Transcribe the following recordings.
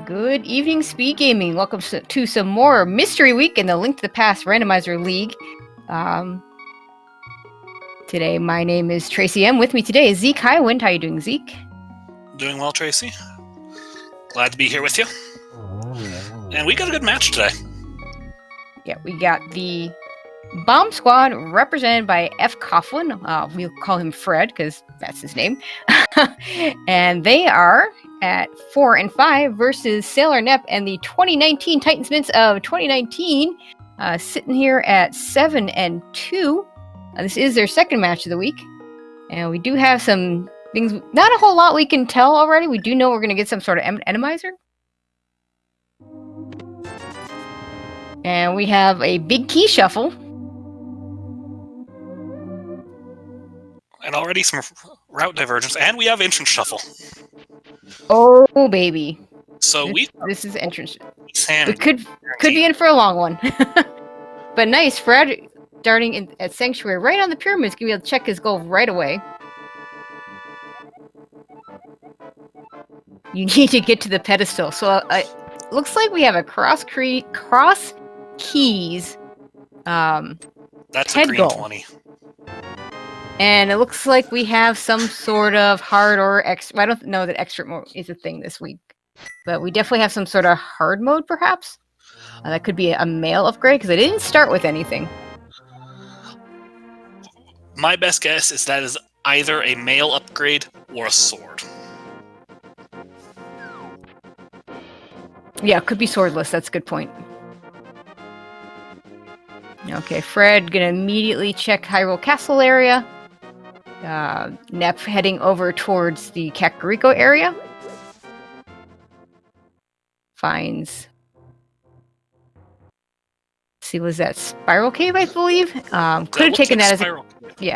Good evening, Speed Gaming. Welcome to some more Mystery Week in the Link to the Past Randomizer League. Today, my name is Tracy M. With me today is Zeke Highwind. How are you doing, Zeke? Doing well, Tracy. Glad to be here with you. And we got a good match today. Yeah, we got the Bomb Squad represented by fcoughlin. We'll call him Fred because that's his name. And they are at 4 and 5 versus SailorNep and the 2019 Titans Mints of 2019, sitting here at 7 and 2. This is their second match of the week, and we do have some things. Not a whole lot we can tell already. We do know we're going to get some sort of Randomizer. And we have a big key shuffle. And already some route divergence. And we have entrance shuffle. Oh, baby. So this is entrance. We could be in for a long one. But nice, Fred starting at Sanctuary right on the pyramids. Gonna be able to check his goal right away. You need to get to the pedestal. So looks like we have a cross keys. That's head a green goal. 20. And it looks like we have some sort of hard or extra. I don't know that extra mode is a thing this week, but we definitely have some sort of hard mode, perhaps. That could be a mail upgrade because I didn't start with anything. My best guess is that is either a mail upgrade or a sword. Yeah, it could be swordless. That's a good point. Okay, Fred gonna immediately check Hyrule Castle area. Nep heading over towards the Kakariko area. Finds. See, was that Spiral Cave? I believe. Could have taken that as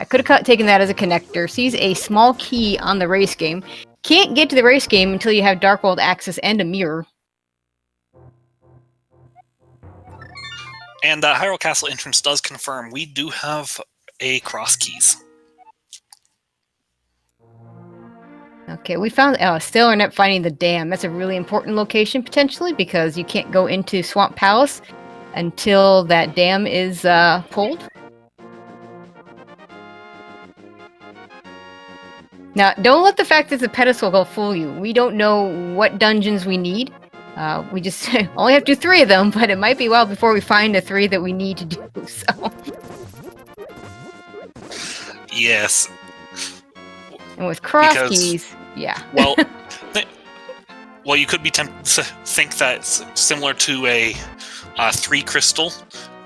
could have taken that as a connector. Sees a small key on the race game. Can't get to the race game until you have Dark World access and a mirror. And the Hyrule Castle entrance does confirm we do have a cross keys. Okay, we found SailorNep finding the dam. That's a really important location potentially because you can't go into Swamp Palace until that dam is pulled. Now, don't let the fact that the pedestal go fool you. We don't know what dungeons we need. We just only have to do 3 of them, but it might be a while before we find the 3 that we need to do. So. Yes. And with cross keys, yeah. Well, you could be tempted to think that it's similar to a 3 crystal.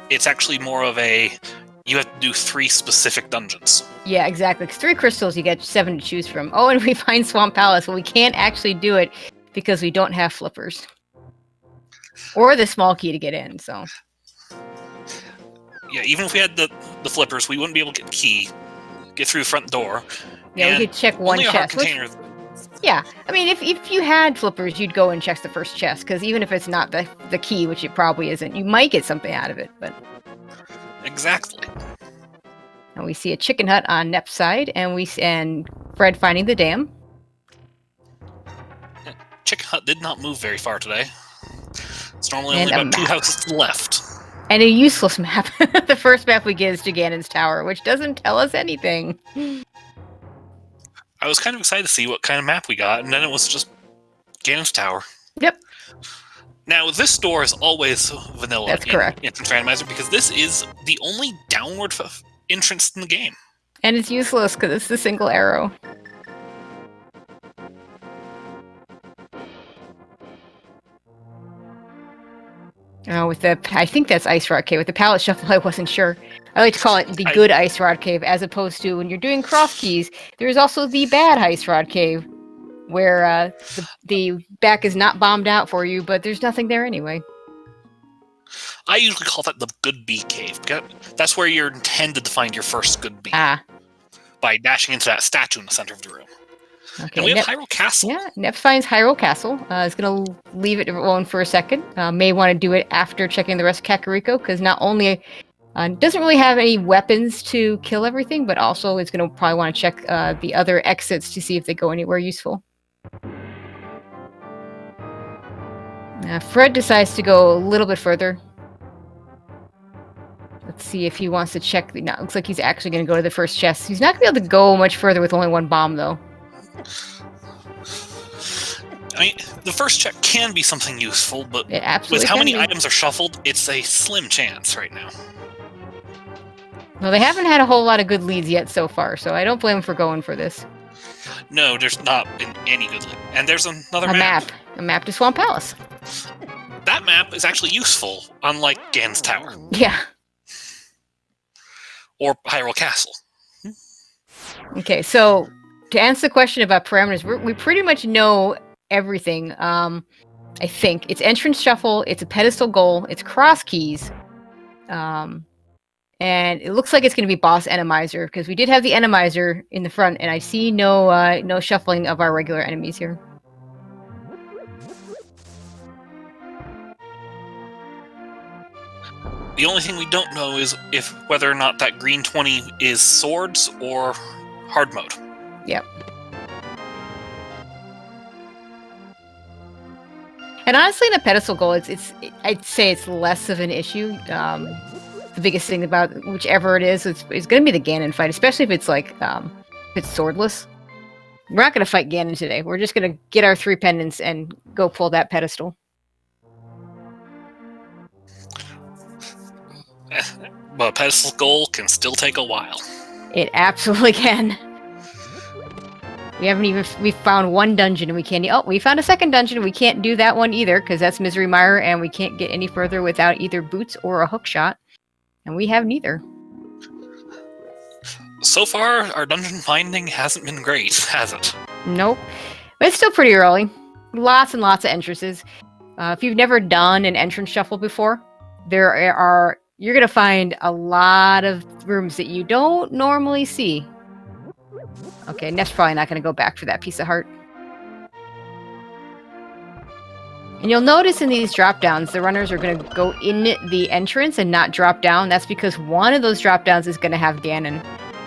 It's actually more of you have to do 3 specific dungeons. Yeah, exactly. Because 3 crystals, you get 7 to choose from. Oh, and we find Swamp Palace. Well, we can't actually do it because we don't have flippers. Or the small key to get in, so. Yeah, even if we had the flippers, we wouldn't be able to get through the front door. Yeah, we could check one chest. Yeah, I mean, if you had flippers, you'd go and check the first chest, because even if it's not the key, which it probably isn't, you might get something out of it, but... Exactly. And we see a chicken hut on Nep's side, and Fred finding the dam. Chicken hut did not move very far today. It's normally only about 2 houses to the left. And a useless map. The first map we get is Ganon's Tower, which doesn't tell us anything. I was kind of excited to see what kind of map we got, and then it was just Ganon's Tower. Yep. Now, this door is always vanilla. That's correct. Entrance Randomizer, because this is the only downward entrance in the game. And it's useless because it's the single arrow. I think that's Ice Rod Cave. With the palette shuffle, I wasn't sure. I like to call it the good Ice Rod Cave, as opposed to when you're doing cross keys, there's also the bad Ice Rod Cave, where the back is not bombed out for you, but there's nothing there anyway. I usually call that the good bee cave. That's where you're intended to find your first good bee. By dashing into that statue in the center of the room. Okay, and we have Hyrule Castle. Yeah, Nep finds Hyrule Castle. Is going to leave it alone for a second. May want to do it after checking the rest of Kakariko, because not only doesn't really have any weapons to kill everything, but also it's going to probably want to check the other exits to see if they go anywhere useful. Fred decides to go a little bit further. Let's see if he wants to check. No, it looks like he's actually going to go to the first chest. He's not going to be able to go much further with only one bomb, though. I mean, the first check can be something useful, but It absolutely with how can many be. items are shuffled, it's a slim chance right now. Well, they haven't had a whole lot of good leads yet so far, so I don't blame them for going for this. No, there's not been any good lead. And there's another A map. map to Swamp Palace. That map is actually useful, unlike Gan's Tower. Yeah. Or Hyrule Castle. Okay, so to answer the question about parameters, we pretty much know everything. I think it's entrance shuffle, it's a pedestal goal, it's cross keys, and it looks like it's going to be boss enemizer because we did have the enemizer in the front, and I see no shuffling of our regular enemies here. The only thing we don't know is whether or not that green 20 is swords or hard mode. Yep. And honestly, in a pedestal goal, I'd say it's less of an issue. The biggest thing about whichever it is going to be the Ganon fight, especially if it's like if it's swordless. We're not going to fight Ganon today. We're just going to get our 3 pendants and go pull that pedestal. But a pedestal goal can still take a while. It absolutely can. We found one dungeon and we can't. Oh, we found a second dungeon and we can't do that one either because that's Misery Mire and we can't get any further without either boots or a hook shot. And we have neither. So far, our dungeon finding hasn't been great, has it? Nope. But it's still pretty early. Lots and lots of entrances. If you've never done an entrance shuffle before, you're going to find a lot of rooms that you don't normally see. Okay, Neff's probably not going to go back for that piece of heart. And you'll notice in these drop-downs, the runners are going to go in the entrance and not drop down. That's because one of those drop-downs is going to have Ganon.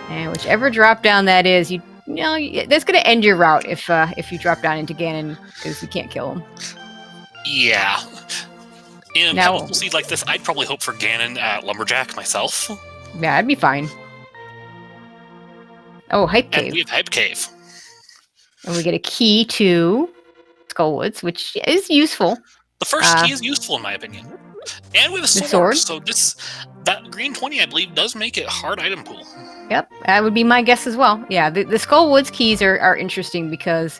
And whichever drop-down that is, that's going to end your route if you drop down into Ganon, because you can't kill him. Yeah. In a pedestal seed like this, I'd probably hope for Ganon at Lumberjack myself. Yeah, that'd be fine. Oh, Hype Cave. And we have Hype Cave. And we get a key to Skullwoods, which is useful. The first key is useful, in my opinion. And with a sword. So that green 20, I believe, does make it a hard item pool. Yep, that would be my guess as well. Yeah, the Skullwoods keys are interesting because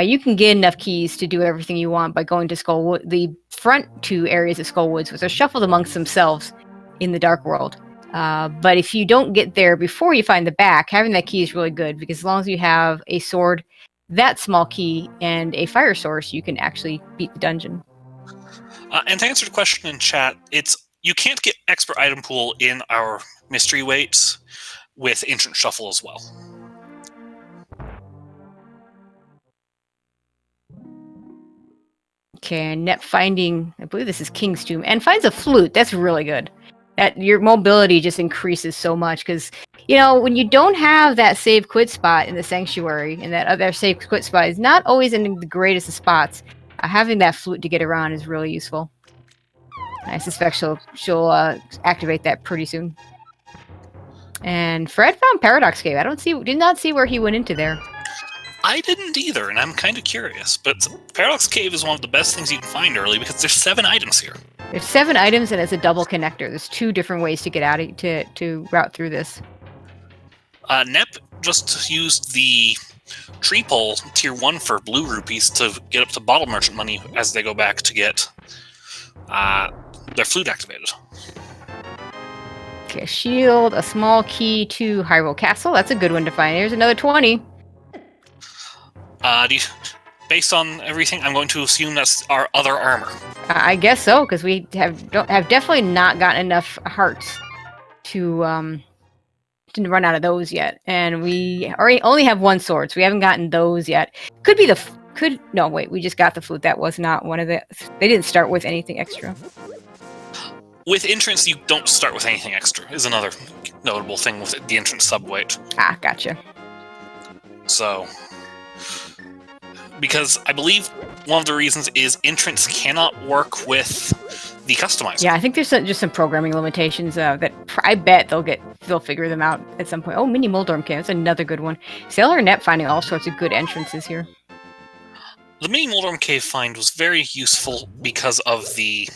you can get enough keys to do everything you want by going to Skullwood. The front 2 areas of Skullwoods, which are shuffled amongst themselves in the Dark World. But if you don't get there before you find the back, having that key is really good because as long as you have a sword, that small key, and a fire source, you can actually beat the dungeon. And to answer the question in chat, you can't get expert item pool in our mystery weights with entrance shuffle as well. Okay, and Net finding, I believe this is King's Tomb, and finds a flute. That's really good. That your mobility just increases so much because, when you don't have that save quit spot in the sanctuary, and that other save quit spot is not always in the greatest of spots, having that flute to get around is really useful. I suspect she'll activate that pretty soon. And Fred found Paradox Cave. Did not see where he went into there. I didn't either, and I'm kind of curious. But Paradox Cave is one of the best things you can find early because there's 7 items here. There's 7 items and it's a double connector. There's 2 different ways to get out to route through this. Nep just used the tree pole tier 1 for blue rupees to get up to bottle merchant money as they go back to get their flute activated. Okay, shield, a small key to Hyrule Castle. That's a good one to find. Here's another 20. Based on everything, I'm going to assume that's our other armor. I guess so, because we have definitely not gotten enough hearts to run out of those yet, and we only have 1 sword, so we haven't gotten those yet. No, wait, we just got the flute. That was not one of the. They didn't start with anything extra. With entrance, you don't start with anything extra. Is another notable thing with the entrance subweight. Gotcha. So. Because I believe one of the reasons is entrants cannot work with the customizer. Yeah, I think there's just some programming limitations that I bet they'll figure them out at some point. Oh, Mini Moldorm Cave, that's another good one. SailorNep finding all sorts of good entrances here. The Mini Moldorm Cave find was very useful because of the...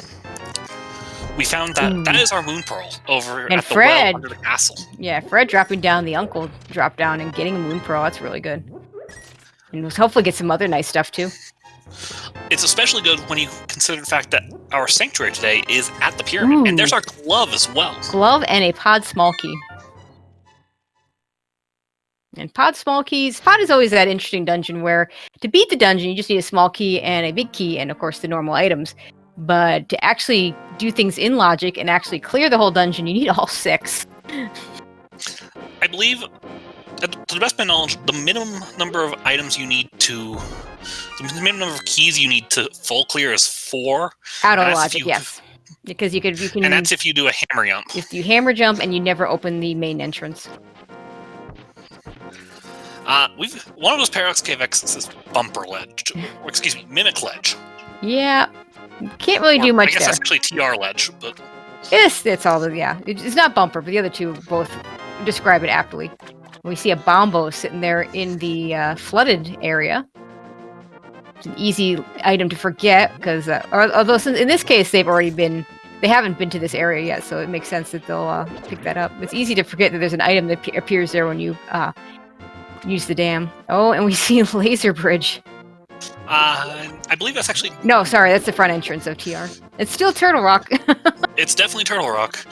We found that is our moon pearl over And at the Fred, well under the castle. Yeah, Fred dropping down, the uncle dropped down and getting a moon pearl. That's really good. And we'll hopefully get some other nice stuff too. It's especially good when you consider the fact that our sanctuary today is at the pyramid, and there's our glove as well. Glove and a pod small key. And pod small keys. Pod is always that interesting dungeon where to beat the dungeon, you just need a small key and a big key, and of course the normal items. But to actually do things in logic and actually clear the whole dungeon, you need all 6. I believe, to the best of my knowledge, the minimum number of items you need to... The minimum number of keys you need to full clear is 4. Out of logic, yes. Because you can... And that's if you do a hammer jump. If you hammer jump and you never open the main entrance. One of those Paradox Cave exits is Bumper Ledge. Or, excuse me, Mimic Ledge. Yeah. Can't really do much there. I guess that's actually TR Ledge, but... It's all the... Yeah. It's not Bumper, but the other two both describe it aptly. We see a Bombo sitting there in the flooded area. It's an easy item to forget, because... although in this case, they haven't been to this area yet, so it makes sense that they'll pick that up. It's easy to forget that there's an item that appears there when you use the dam. Oh, and we see a laser bridge. I believe that's actually... No, sorry, that's the front entrance of TR. It's still Turtle Rock. It's definitely Turtle Rock.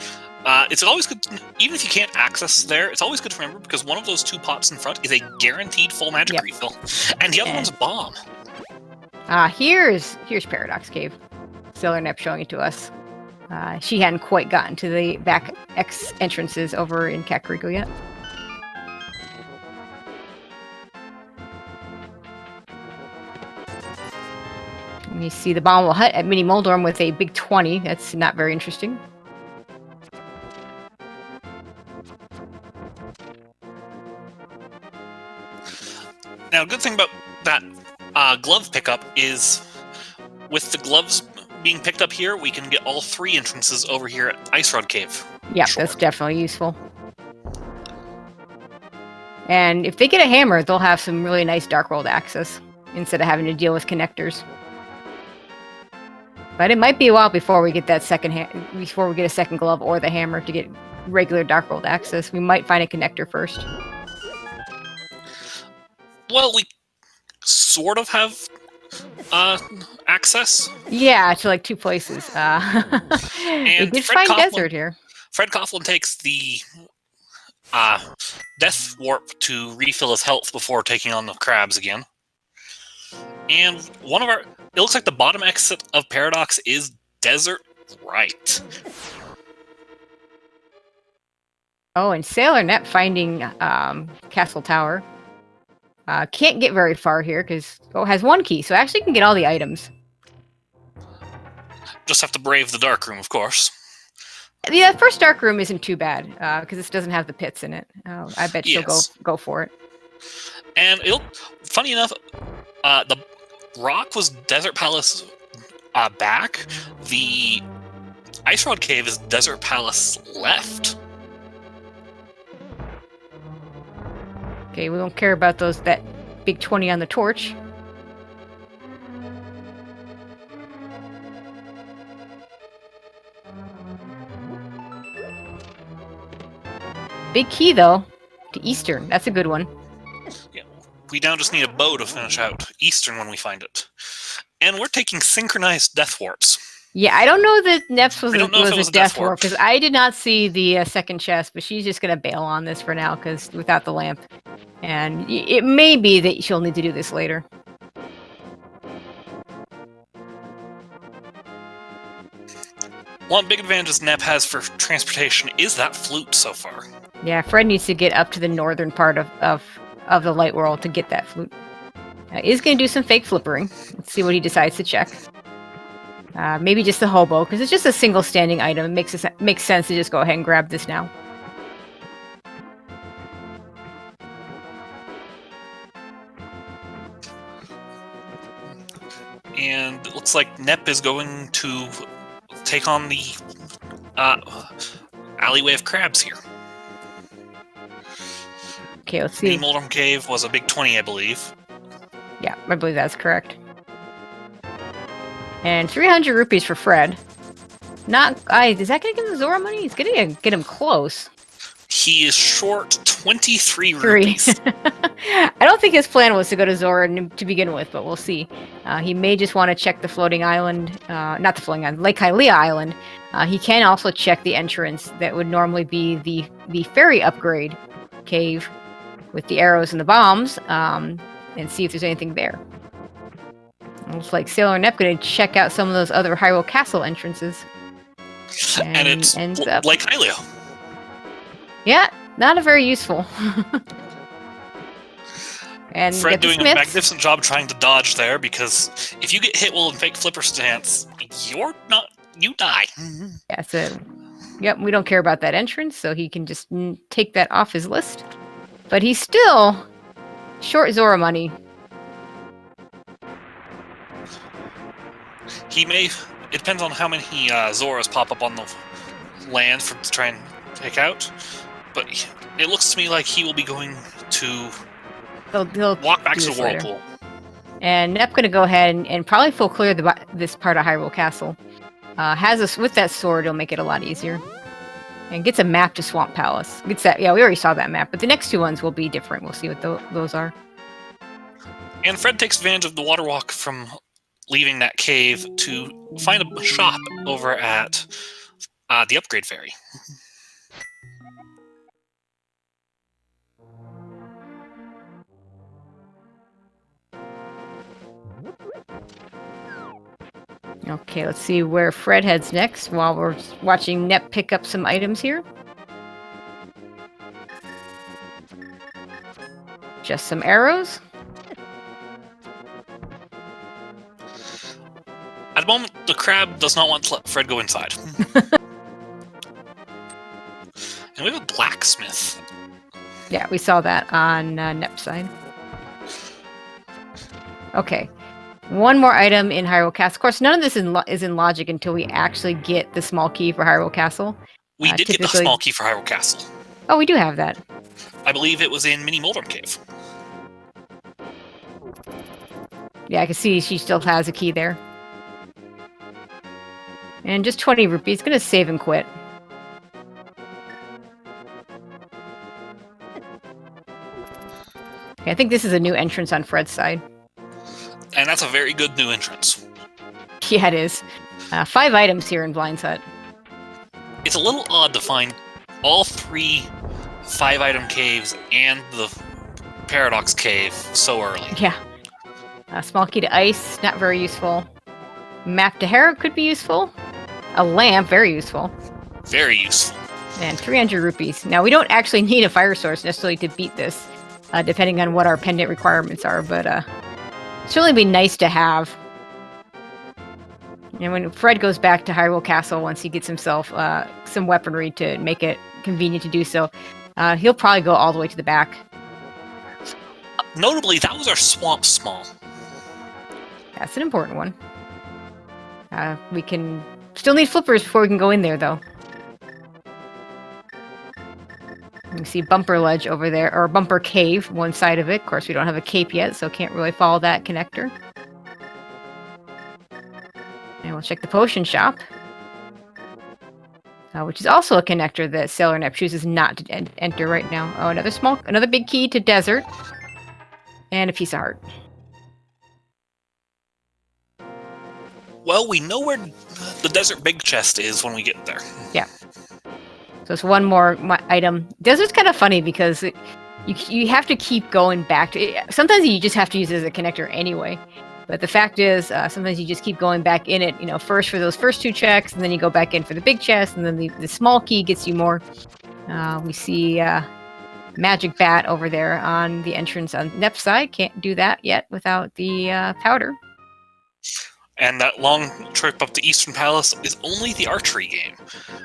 It's always good, even if you can't access there, it's always good to remember, because one of those 2 pots in front is a guaranteed full magic refill. And the other one's a bomb. Here's Paradox Cave. SailorNep showing it to us. She hadn't quite gotten to the back X entrances over in Kakariko yet. And you see the Bombo Hut at Mini Moldorm with a big 20. That's not very interesting. Now, a good thing about that glove pickup is with the gloves being picked up here, we can get all 3 entrances over here at Ice Rod Cave. Yeah, that's definitely useful. And if they get a hammer, they'll have some really nice Dark World access instead of having to deal with connectors. But it might be a while before we get that before we get a second glove or the hammer to get regular Dark World access. We might find a connector first. Well, we sort of have access. Yeah, to like 2 places. We did find desert here. Fred Coughlin takes the Death Warp to refill his health before taking on the crabs again. And it looks like the bottom exit of Paradox is Desert Right. Oh, and SailorNep finding Castle Tower. Can't get very far here because has 1 key, so actually can get all the items. Just have to brave the dark room, of course. The first dark room isn't too bad because this doesn't have the pits in it. I bet she'll go for it. And funny enough, the rock was Desert Palace back. The Ice Rod Cave is Desert Palace left. Okay, we don't care about that big 20 on the torch. Big key, though, to Eastern. That's a good one. Yeah, we now just need a bow to finish out Eastern when we find it. And we're taking synchronized death warps. Yeah, I don't know that Neps was a death warp, warp, because I did not see the second chest, but she's just going to bail on this for now, because without the lamp. And it may be that she'll need to do this later. One big advantage Nep has for transportation is that flute so far. Yeah, Fred needs to get up to the northern part of the light world to get that flute. He's going to do some fake flippering. Let's see what he decides to check. Maybe just the hobo, because it's just a single standing item. It makes sense to just go ahead and grab this now. looks like Nep is going to take on the alleyway of crabs here. Okay, let's see. The Moldrum Cave was a big 20, I believe. Yeah, I believe that's correct. And 300 rupees for Fred. Is that going to give him Zora money? He's going to get him close. He is short 23 rupees. I don't think his plan was to go to Zora to begin with, but we'll see. He may just want to check the floating island, not the floating island, Lake Hylia Island. He can also check the entrance that would normally be the ferry upgrade cave with the arrows and the bombs, and see if there's anything there. Looks like SailorNep going to check out some of those other Hyrule Castle entrances. And it's Lake Hylia. Yeah, not a very useful. And Fred doing a magnificent job trying to dodge there, because if you get hit while in fake flipper stance, you die. Yeah, so yep, we don't care about that entrance, so he can just take that off his list. But he's still short Zora money. It depends on how many Zoras pop up on the land to try and take out. But it looks to me like he will be going to He'll walk back to the Whirlpool. And Nep's going to go ahead and probably full clear this part of Hyrule Castle. With that sword, it'll make it a lot easier. And gets a map to Swamp Palace. Yeah, we already saw that map, but the next two ones will be different. We'll see what those are. And Fred takes advantage of the water walk from leaving that cave to find a shop over at the upgrade ferry. Okay, let's see where Fred heads next while we're watching Nep pick up some items here. Just some arrows. At the moment, the crab does not want to let Fred go inside. And we have a blacksmith. Yeah, we saw that on Nep's side. Okay. One more item in Hyrule Castle. Of course, none of this is in logic until we actually get the small key for Hyrule Castle. We did get the small key for Hyrule Castle. Oh, we do have that. I believe it was in Mini Moldrum Cave. Yeah, I can see she still has a key there. And just 20 rupees. Gonna save and quit. Okay, I think this is a new entrance on Fred's side. And that's a very good new entrance. Yeah, it is. 5 items here in Blind's Hut. It's a little odd to find all 3 5-item caves and the Paradox Cave so early. Yeah. Small key to ice, not very useful. Map to Hera could be useful. A lamp, very useful. Very useful. And 300 rupees. Now, we don't actually need a fire source necessarily to beat this, depending on what our pendant requirements are, but it's really be nice to have. And when Fred goes back to Hyrule Castle, once he gets himself some weaponry to make it convenient to do so, he'll probably go all the way to the back. Notably, that was our Swamp Small. That's an important one. We can still need flippers before we can go in there, though. You see Bumper Ledge over there, or Bumper Cave, one side of it. Of course, we don't have a cape yet, so can't really follow that connector. And we'll check the potion shop, which is also a connector that SailorNep chooses not to enter right now. Oh, another big key to desert, and a piece of heart. Well, we know where the desert big chest is when we get there. Yeah. So it's one more item. Desert's kind of funny because you have to keep going back to it. Sometimes you just have to use it as a connector anyway. But the fact is, sometimes you just keep going back in it, first for those first 2 checks, and then you go back in for the big chest, and then the small key gets you more. We see Magic Bat over there on the entrance on Nep's side. Can't do that yet without the powder. And that long trip up to Eastern Palace is only the archery game,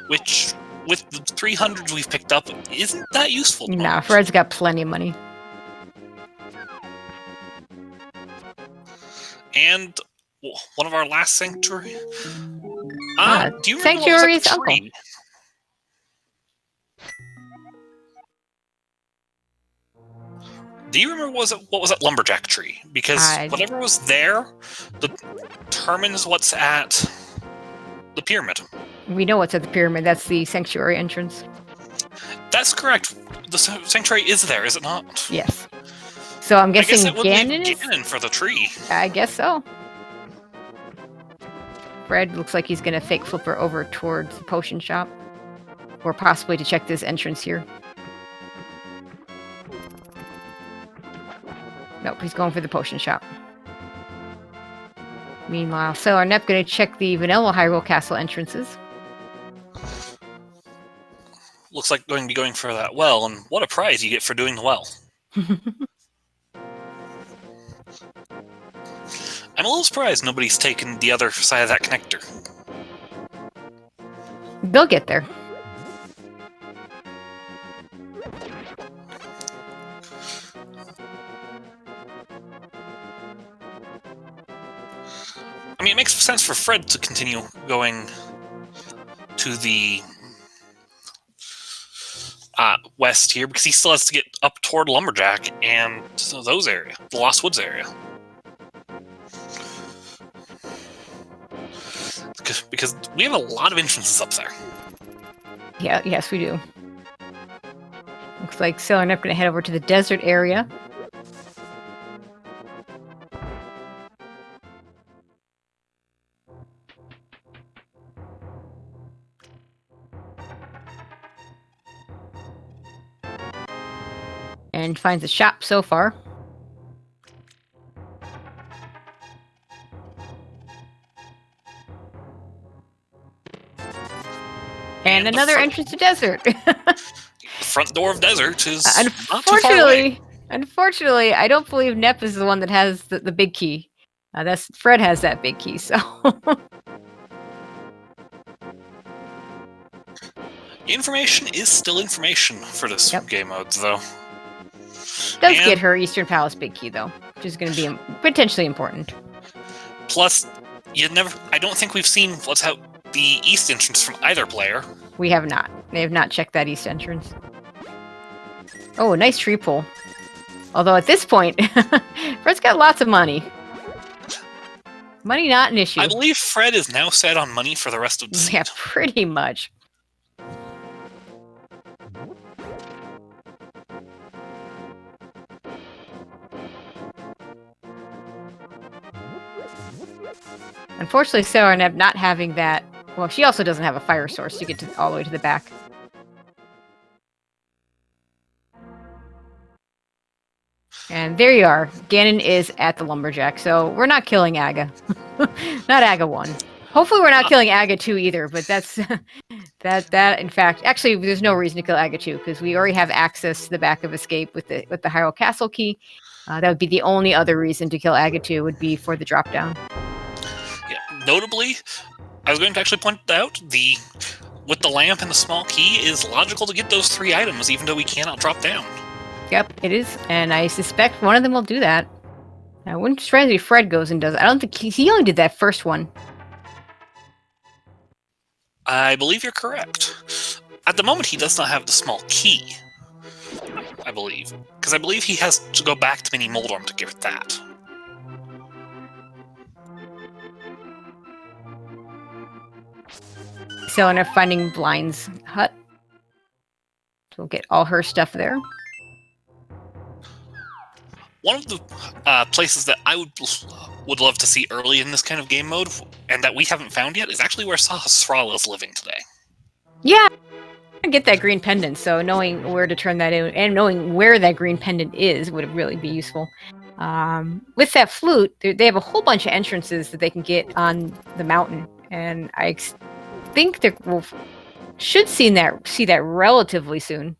which, with the 300s we've picked up, isn't that useful. Nah, Fred's got plenty of money. And one of our last sanctuary. Do you remember what was at Sanctuary's the uncle. tree? Do you remember what was at Lumberjack Tree? Because whatever was there determines what's at the pyramid. We know what's at the pyramid. That's the sanctuary entrance. That's correct. The sanctuary is there, is it not? Yes. So I'm guessing I guess it would Ganon be is... Ganon for the tree. I guess so. Fred looks like he's going to fake flipper over towards the potion shop. Or possibly to check this entrance here. Nope, he's going for the potion shop. Meanwhile, SailorNep going to check the vanilla Hyrule Castle entrances. Looks like going to be going for that well, and what a prize you get for doing the well. I'm a little surprised nobody's taken the other side of that connector. They'll get there. I mean, it makes sense for Fred to continue going to the west here, because he still has to get up toward Lumberjack and those area, the Lost Woods area. Because we have a lot of entrances up there. Yeah, yes, we do. Looks like SailorNep going to head over to the desert area. And finds a shop so far. And another entrance to desert. Front door of desert is not too far away. Unfortunately, I don't believe Nep is the one that has the big key. That's Fred has that big key, so. Information is still information for this game mode, though. Does get her Eastern Palace big key, though, which is going to be potentially important. Plus, I don't think we've seen what's out the east entrance from either player. We have not. They have not checked that east entrance. Oh, a nice tree pull. Although at this point, Fred's got lots of money. Money not an issue. I believe Fred is now set on money for the rest of the season. Yeah, pretty much. Unfortunately, SailorNep not having that... Well, she also doesn't have a fire source to get all the way to the back. And there you are. Ganon is at the Lumberjack, so we're not killing Aga. Not Aga 1. Hopefully we're not killing Aga 2 either, but that's... that in fact... Actually, there's no reason to kill Aga 2, because we already have access to the back of Escape with the Hyrule Castle key. That would be the only other reason to kill Aga 2, would be for the drop-down. Yeah, notably, I was going to actually point out, with the lamp and the small key, it is logical to get those 3 items, even though we cannot drop down. Yep, it is, and I suspect one of them will do that. I wouldn't surprise me if Fred goes and does it. I don't think he only did that first one. I believe you're correct. At the moment, he does not have the small key, I believe. Because I believe he has to go back to Mini Moldorm to get that. SailorNep finding Blind's hut. So we'll get all her stuff there. One of the places that I would love to see early in this kind of game mode, and that we haven't found yet, is actually where Sahasrara is living today. Yeah, I get that green pendant, so knowing where to turn that in, and knowing where that green pendant is, would really be useful. With that flute, they have a whole bunch of entrances that they can get on the mountain, and I think that we'll should see that relatively soon.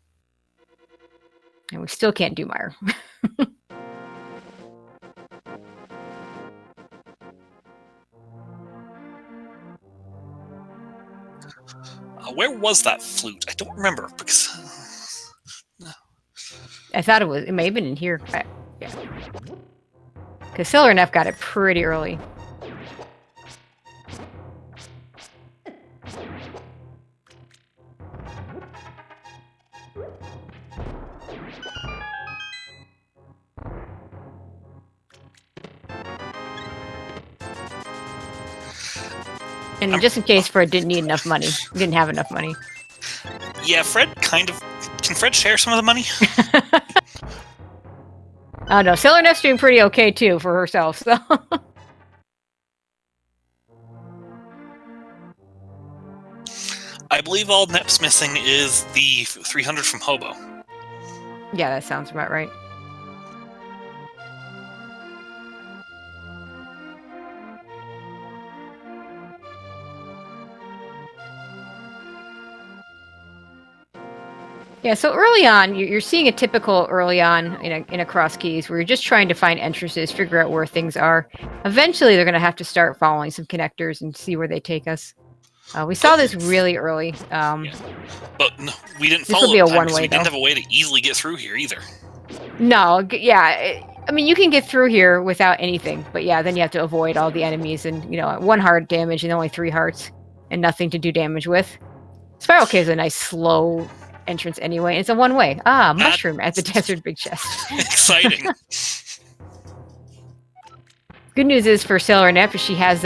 And we still can't do Mire. Where was that flute? I don't remember, because... I thought it may have been in here. Yeah. Because SailorNep got it pretty early. And just in case Fred didn't need enough money, didn't have enough money. Yeah, Fred kind of... Can Fred share some of the money? Oh no, SailorNep's doing pretty okay too for herself, so... I believe all Nep's missing is the 300 from Hobo. Yeah, that sounds about right. Yeah, so early on, you're seeing a typical early on in a cross keys where you're just trying to find entrances, figure out where things are. Eventually, they're going to have to start following some connectors and see where they take us. We saw this really early. Yeah. But no, we didn't This follow will be a time because one-way, we didn't though. have a way to easily get through here either. No, I mean, you can get through here without anything, but yeah, then you have to avoid all the enemies and, 1 heart damage and only 3 hearts and nothing to do damage with. Spiral Cave is a nice slow entrance anyway. It's a one-way. Mushroom at the Desert Big Chest. Exciting. Good news is for SailorNep, if she has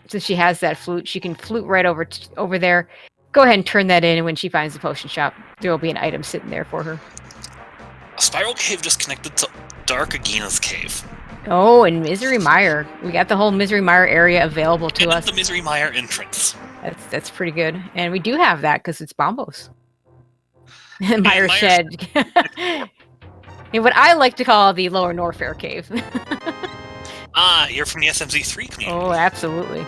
since she has that flute, she can flute right over there. Go ahead and turn that in, and when she finds the potion shop, there will be an item sitting there for her. A Spiral Cave just connected to Dark Agina's cave. Oh, and Misery Mire. We got the whole Misery Mire area available to And us. the Misery Mire entrance. That's pretty good. And we do have that because it's Bombos. Mire Shed. And what I like to call the Lower Norfair Cave. You're from the SMZ3 community. Oh, absolutely.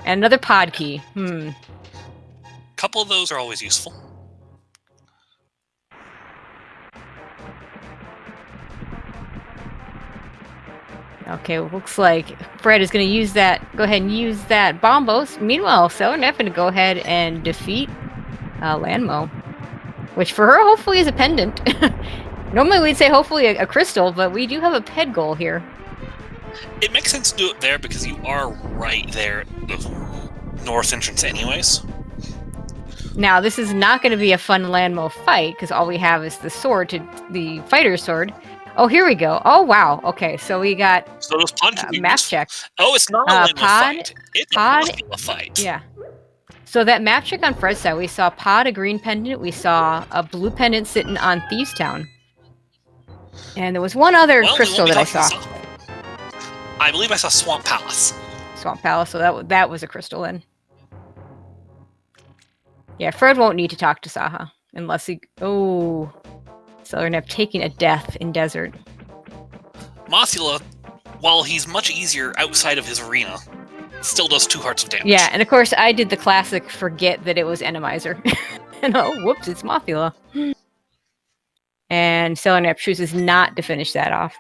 And another pod key. A couple of those are always useful. Okay, looks like Fred is going to use that. Go ahead and use that Bombos. Meanwhile, SailorNep going to go ahead and defeat Landmo. Which for her, hopefully, is a pendant. Normally, we'd say hopefully a crystal, but we do have a ped goal here. It makes sense to do it there because you are right there at the north entrance anyways. Now, this is not going to be a fun Landmo fight because all we have is the sword, the fighter's sword. Oh, here we go. Oh, wow. Okay, so we got So those pod map check. Oh, it's not a Landmo pod, fight. It's pod, a Mothula fight. Yeah. So that map check on Fred's side, we saw Pod, a green pendant. We saw a blue pendant sitting on Thieves Town. And there was one other crystal that I saw. I believe I saw Swamp Palace. Swamp Palace, so that was a crystal then. Yeah, Fred won't need to talk to Saha unless he... Oh, SailorNep taking a death in desert. Mothula, while he's much easier outside of his arena, still does 2 hearts of damage. Yeah, and of course I did the classic forget that it was Randomizer. And oh, whoops, it's Mothula. And SailorNep chooses not to finish that off.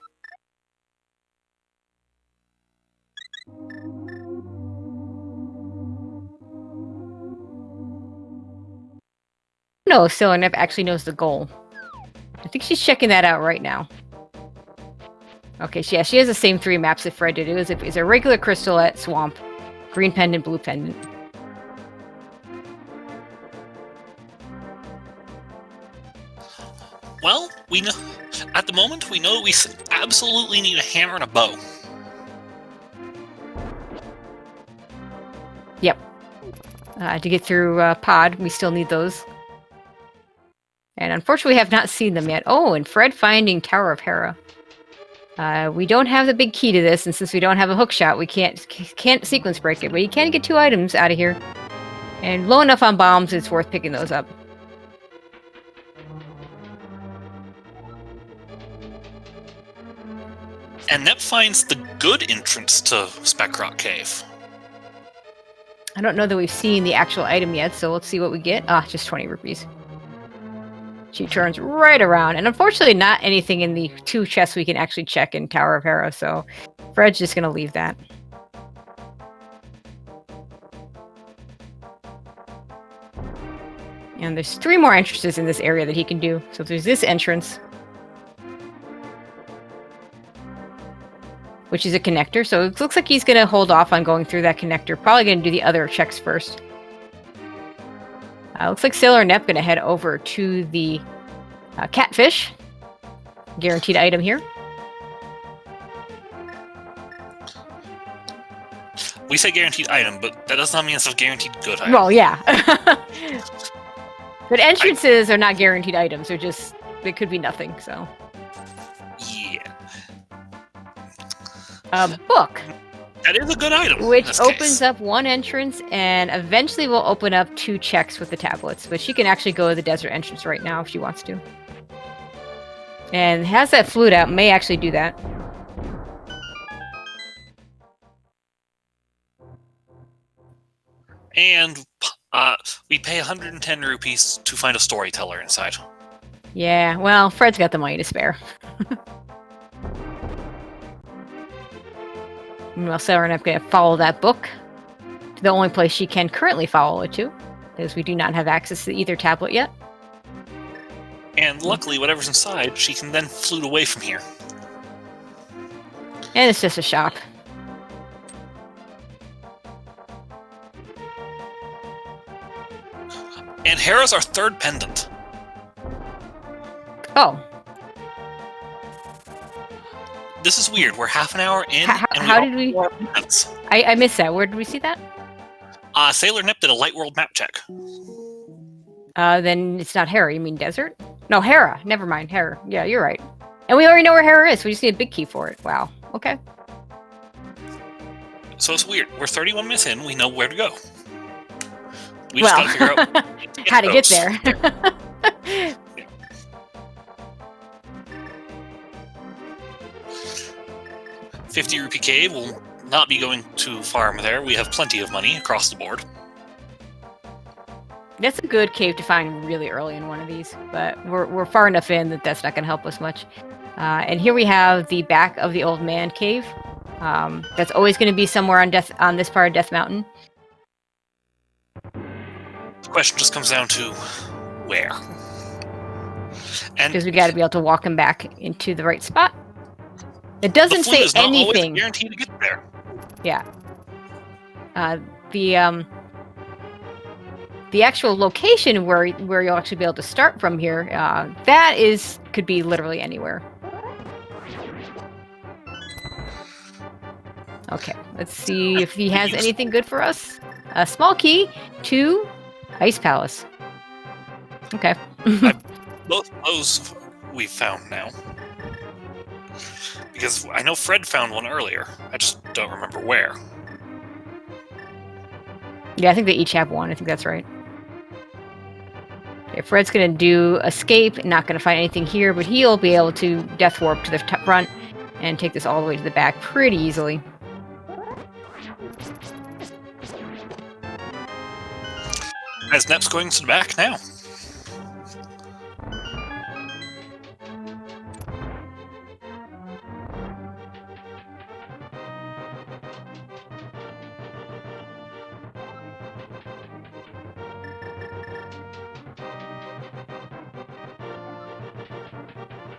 No, SailorNep actually knows the goal. I think she's checking that out right now. Okay, she has the same 3 maps that Fred did. It was a regular crystal at Swamp, green pendant, blue pendant. Well, we know at the moment we know we absolutely need a hammer and a bow. Yep. To get through Pod, we still need those. And unfortunately, we have not seen them yet. Oh, and Fred finding Tower of Hera. We don't have the big key to this, and since we don't have a hook shot, we can't sequence break it. But you can get 2 items out of here. And low enough on bombs, it's worth picking those up. And Nep finds the good entrance to Speckrock Cave. I don't know that we've seen the actual item yet, so let's see what we get. Just 20 rupees. She turns right around, and unfortunately not anything in the 2 chests we can actually check in Tower of Hera, so Fred's just going to leave that. And there's 3 more entrances in this area that he can do. So there's this entrance, which is a connector, so it looks like he's going to hold off on going through that connector. Probably going to do the other checks first. Looks like SailorNep going to head over to the catfish. Guaranteed item here. We say guaranteed item, but that does not mean it's a guaranteed good item. Well, yeah. But entrances are not guaranteed items. They're just, they could be nothing, so. Yeah. A book. That is a good item. Which opens up one entrance and eventually will open up 2 checks with the tablets. But she can actually go to the desert entrance right now if she wants to. And has that flute out, may actually do that. And we pay 110 rupees to find a storyteller inside. Yeah, well, Fred's got the money to spare. Well, SailorNep going to follow that book to the only place she can currently follow it to, because we do not have access to either tablet yet. And luckily, whatever's inside, she can then flute away from here. And it's just a shop. And Hera's our 3rd pendant. Oh. This is weird. We're half an hour in. How did we? I missed that. Where did we see that? SailorNep did a Light World map check. Then it's not Hera. You mean desert? No, Hera. Never mind. Hera. Yeah, you're right. And we already know where Hera is. We just need a big key for it. Wow. Okay. So it's weird. We're 31 minutes in. We know where to go. We just gotta figure out how to get there. Yeah. 50 rupee cave will not be going to farm there. We have plenty of money across the board. That's a good cave to find really early in one of these, but we're far enough in that that's not going to help us much. And here we have the back of the old man cave. That's always going to be somewhere on this part of Death Mountain. The question just comes down to where. Because we got to be able to walk him back into the right spot. It doesn't say is not anything. Always guaranteed to get there. Yeah. The actual location where you'll actually be able to start from here, that could be literally anywhere. Okay, let's see if he has anything good for us. A small key to Ice Palace. Okay. Both of those we've found now. Because I know Fred found one earlier. I just don't remember where. Yeah, I think they each have one. I think that's right. Okay, Fred's going to do escape. Not going to find anything here, but he'll be able to death warp to the front and take this all the way to the back pretty easily. As Nep's going to the back now.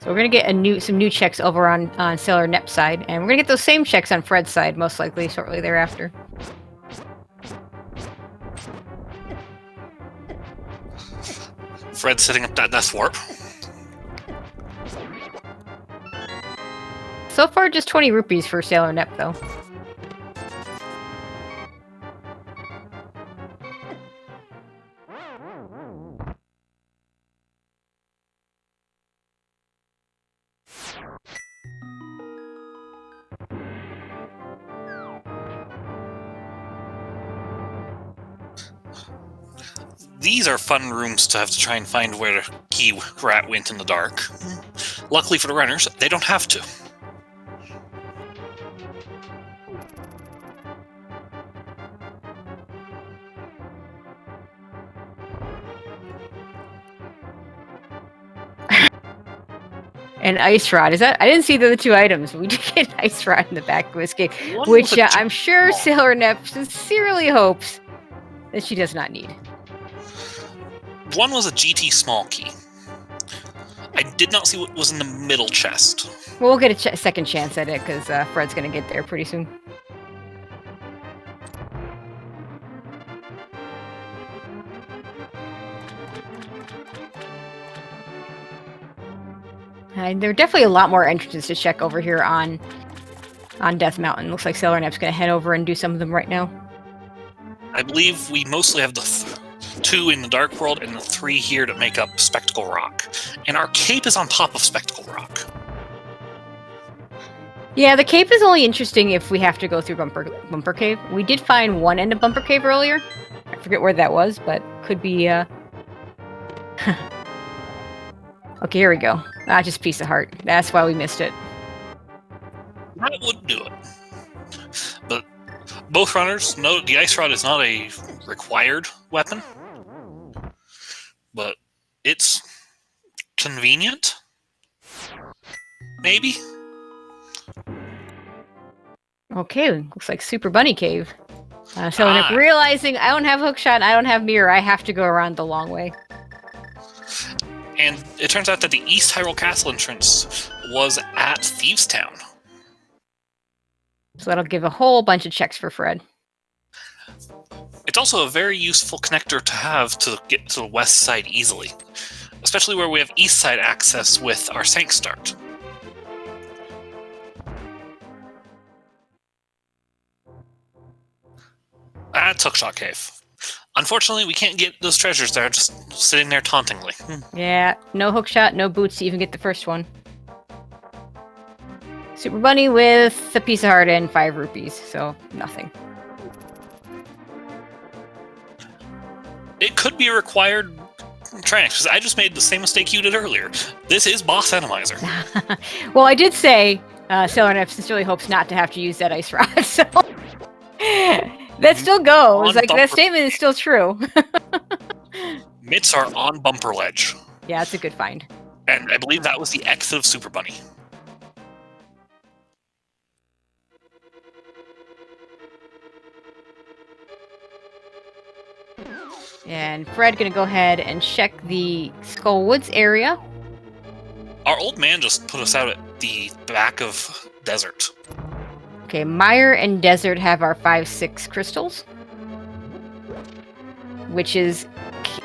So we're going to get some new checks over on SailorNep's side, and we're going to get those same checks on Fred's side, most likely, shortly thereafter. Fred's setting up that death warp. So far, just 20 rupees for SailorNep, though. These are fun rooms to have to try and find where the key rat went in the dark. Luckily for the runners, they don't have to. An ice rod. Is that? I didn't see the other 2 items. We did get an ice rod in the back of this cave, which I'm sure SailorNep sincerely hopes that she does not need. One was a GT small key. I did not see what was in the middle chest. Well, we'll get a second chance at it because Fred's going to get there pretty soon. There are definitely a lot more entrances to check over here on on Death Mountain. Looks like SailorNep's going to head over and do some of them right now. I believe we mostly have the 2 in the Dark World and the 3 here to make up Spectacle Rock. And our cape is on top of Spectacle Rock. Yeah, the cape is only interesting if we have to go through Bumper Cave. We did find one end of Bumper Cave earlier. I forget where that was, but could be, Okay, here we go. Ah, just piece of heart. That's why we missed it. That would do it. But both runners know the Ice Rod is not a required weapon. But it's convenient. Maybe. Okay, looks like Super Bunny Cave. SailorNep realizing I don't have hookshot and I don't have mirror, I have to go around the long way. And it turns out that the East Hyrule Castle entrance was at Thieves Town. So that'll give a whole bunch of checks for Fred. It's also a very useful connector to have to get to the west side easily, especially where we have east side access with our Sank Start. That's Hookshot Cave. Unfortunately, we can't get those treasures there, just sitting there tauntingly. Yeah, no hookshot, no boots to even get the first one. Super Bunny with a piece of heart and 5 rupees, so nothing. It could be a required tranche, because I just made the same mistake you did earlier. This is Boss Randomizer. Well, I did say SailorNep sincerely hopes not to have to use that ice rod, so that still goes. Like, that statement is still true. Mitts are on Bumper Ledge. Yeah, it's a good find. And I believe that was the exit of Super Bunny. And Fred gonna go ahead and check the Skull Woods area. Our old man just put us out at the back of Desert. Okay, Mire and Desert have our 5-6 crystals, which is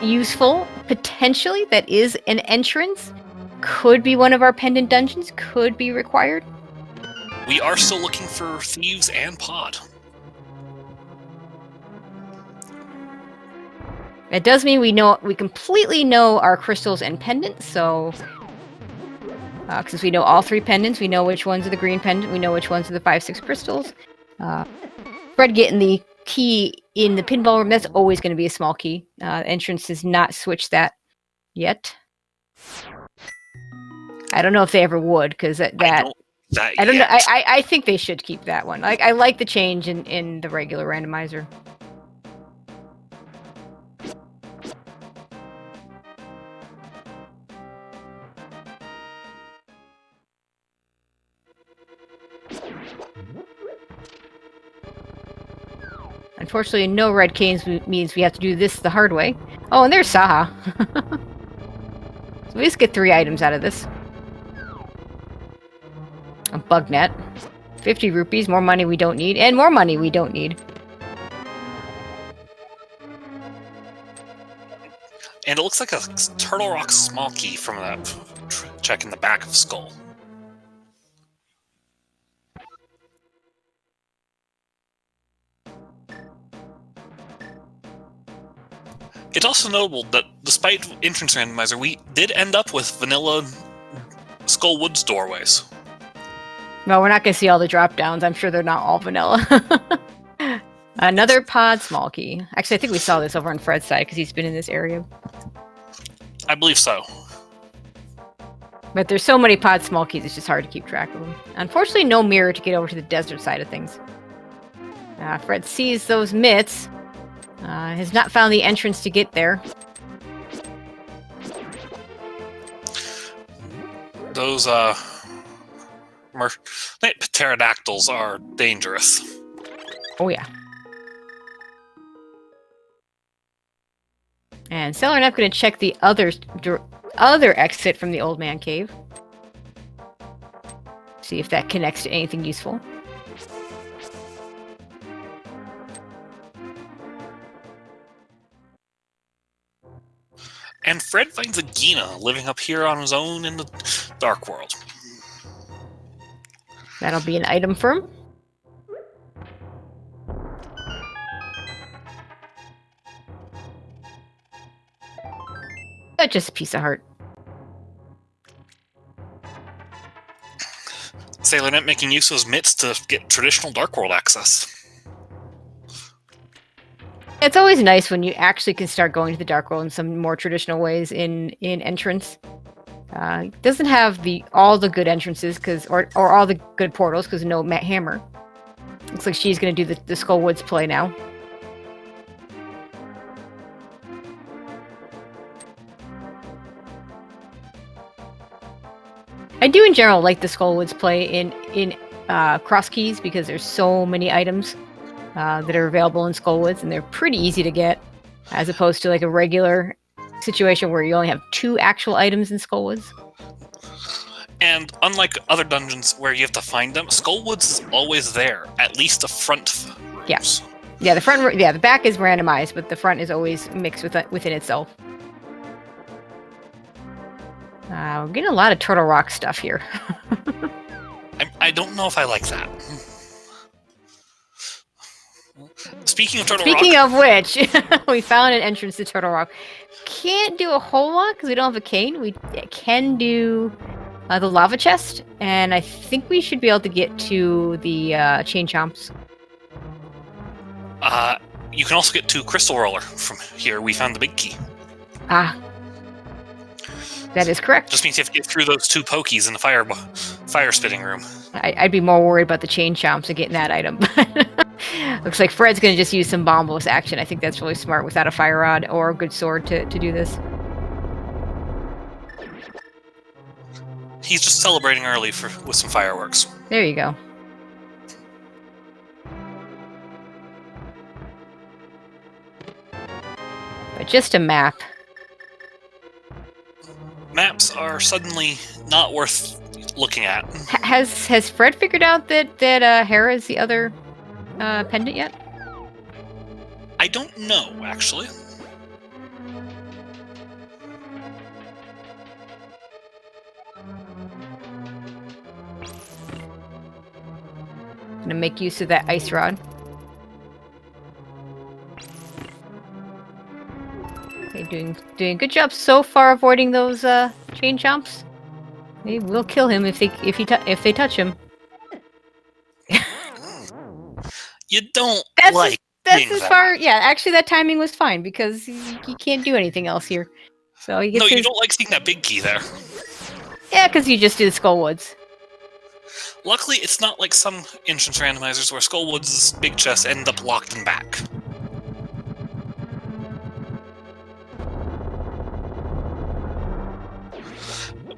useful. Potentially, that is an entrance. Could be one of our pendant dungeons. Could be required. We are still looking for thieves and pod. It does mean we completely know our crystals and pendants, so since we know all 3 pendants, we know which ones are the green pendant, we know which ones are the 5-6 crystals. Fred getting the key in the pinball room, that's always going to be a small key. Entrance has not switched that yet. I don't know if they ever would, because I don't know. I think they should keep that one. Like, I like the change in the regular randomizer. Unfortunately, no red canes means we have to do this the hard way. Oh, and there's Saha. So we just get 3 items out of this. A bug net. 50 rupees, more money we don't need, and more money we don't need. And it looks like a Turtle Rock small key from that check in the back of Skull. It's also notable that despite entrance randomizer, we did end up with vanilla Skull Woods doorways. Well, we're not going to see all the drop downs. I'm sure they're not all vanilla. Another pod small key. Actually, I think we saw this over on Fred's side because he's been in this area. I believe so. But there's so many pod small keys, it's just hard to keep track of them. Unfortunately, no mirror to get over to the desert side of things. Fred sees those mitts. Has not found the entrance to get there. Those pterodactyls are dangerous. Oh yeah. And SailorNep going to check the other exit from the Old Man Cave. See if that connects to anything useful. And Fred finds a Gina living up here on his own in the Dark World. That'll be an item for him. Just a piece of heart. SailorNet making use of those mitts to get traditional Dark World access. It's always nice when you actually can start going to the Dark World in some more traditional ways in entrance. It doesn't have all the good entrances or all the good portals because no Matt Hammer. Looks like she's going to do the Skullwoods play now. I do in general like the Skullwoods play in cross keys because there's so many items that are available in Skullwoods, and they're pretty easy to get, as opposed to like a regular situation where you only have 2 actual items in Skullwoods. And unlike other dungeons where you have to find them, Skullwoods is always there, at least the front rooms. Yeah, the back is randomized, but the front is always mixed within itself. We're getting a lot of Turtle Rock stuff here. I don't know if I like that. Speaking of Turtle Speaking Rock... of which, we found an entrance to Turtle Rock. Can't do a whole lot because we don't have a cane. We can do the lava chest, and I think we should be able to get to the chain chomps. You can also get to Crystal Roller from here. We found the big key. Ah. That is correct. Just means you have to get through those 2 pokies in the fire spitting room. I'd be more worried about the chain chomps and getting that item. Looks like Fred's going to just use some bombos action. I think that's really smart without a fire rod or a good sword to do this. He's just celebrating early with some fireworks. There you go. But just a map. Maps are suddenly not worth looking at. Has Fred figured out that Hera is the other pendant yet? I don't know, actually. Gonna make use of that ice rod. Okay, doing a good job so far avoiding those chain chomps. They will kill him if they touch him. You don't That's like as far. Yeah, actually, that timing was fine because you can't do anything else here. So he gets No, you don't like seeing that big key there. Yeah, because you just do the Skullwoods. Luckily, it's not like some entrance randomizers where Skullwoods' big chests end up locked in back.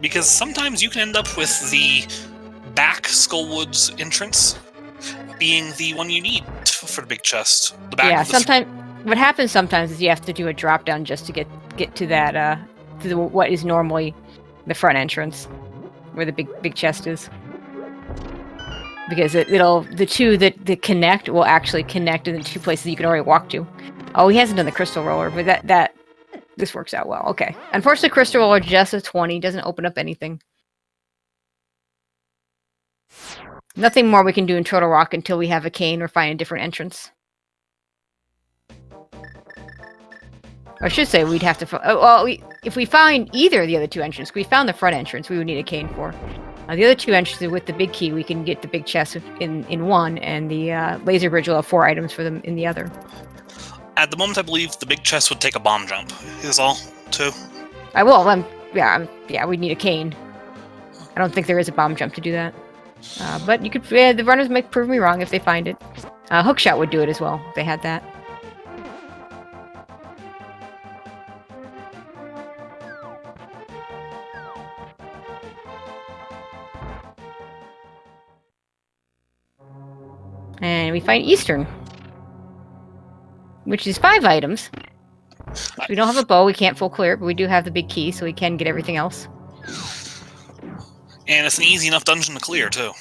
Because sometimes you can end up with the back Skullwoods entrance being the one you need for the big chest. The back. Yeah, sometimes what happens sometimes is you have to do a drop down just to get to that what is normally the front entrance where the big chest is. Because the 2 that connect will actually connect in the 2 places you can already walk to. Oh, he hasn't done the crystal roller, but this works out well. Okay. Unfortunately, crystal roller just a 20 doesn't open up anything. Nothing more we can do in Turtle Rock until we have a cane or find a different entrance. I should say we'd have to. If we find either of the other 2 entrances, we found the front entrance, we would need a cane for. The other 2 entrances with the big key, we can get the big chest in one, and the laser bridge will have 4 items for them in the other. At the moment, I believe the big chest would take a bomb jump. Is all, too. I will. Yeah, we'd need a cane. I don't think there is a bomb jump to do that. But you could. The runners might prove me wrong if they find it. Hookshot would do it as well if they had that. And we find Eastern, which is 5 items. We don't have a bow, we can't full clear, but we do have the big key, so we can get everything else. And it's an easy enough dungeon to clear, too.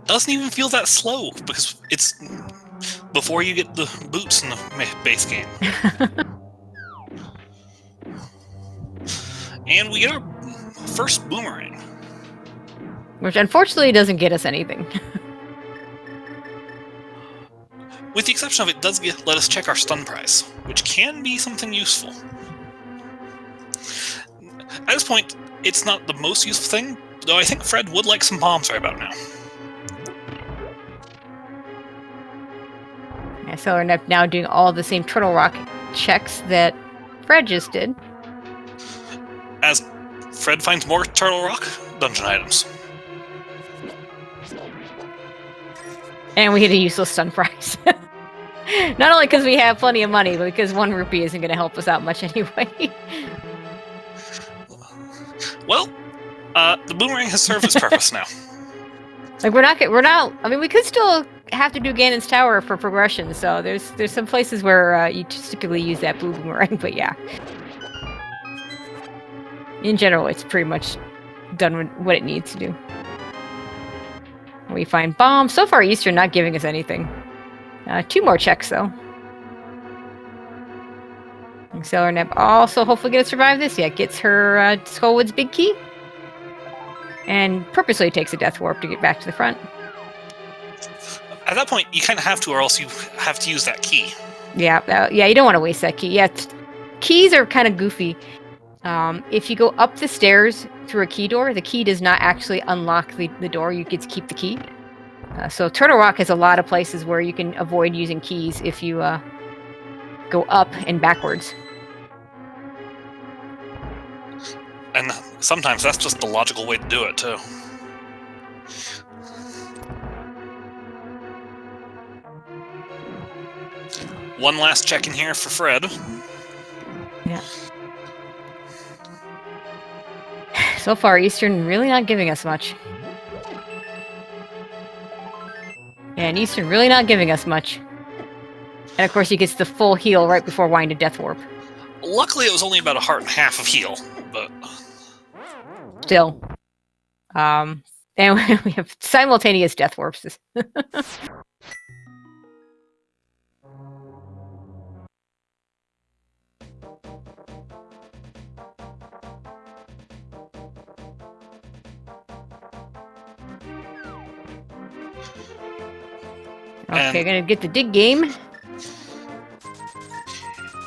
Doesn't even feel that slow, because it's before you get the boots in the base game. And we get our first boomerang. Which unfortunately doesn't get us anything. With the exception of it does let us check our stun prize, which can be something useful. At this point, it's not the most useful thing, though I think Fred would like some bombs right about now. Yeah, SailorNep now doing all the same Turtle Rock checks that Fred just did. As Fred finds more Turtle Rock dungeon items. And we get a useless stun prize. Not only because we have plenty of money, but because 1 rupee isn't going to help us out much anyway. Well, the boomerang has served its purpose now. Like we're not. I mean, we could still have to do Ganon's Tower for progression. So there's some places where you typically use that blue boomerang. But yeah, in general, it's pretty much done what it needs to do. We find bombs. So far, Eastern not giving us anything. 2 more checks though. And SailorNep also hopefully gonna survive this. Yeah, gets her Skullwood's big key. And purposely takes a death warp to get back to the front. At that point, you kind of have to, or else you have to use that key. Yeah, you don't want to waste that key. Yeah, keys are kind of goofy. If you go up the stairs through a key door, the key does not actually unlock the door. You get to keep the key. So Turtle Rock has a lot of places where you can avoid using keys if you go up and backwards. And sometimes that's just the logical way to do it, too. One last check in here for Fred. Yeah. So far, Eastern really not giving us much. And Eastern really not giving us much. And of course, he gets the full heal right before winding Death Warp. Luckily, it was only about 1.5 hearts of heal, but... Still. And we have simultaneous Death Warps. Okay, gonna get the dig game.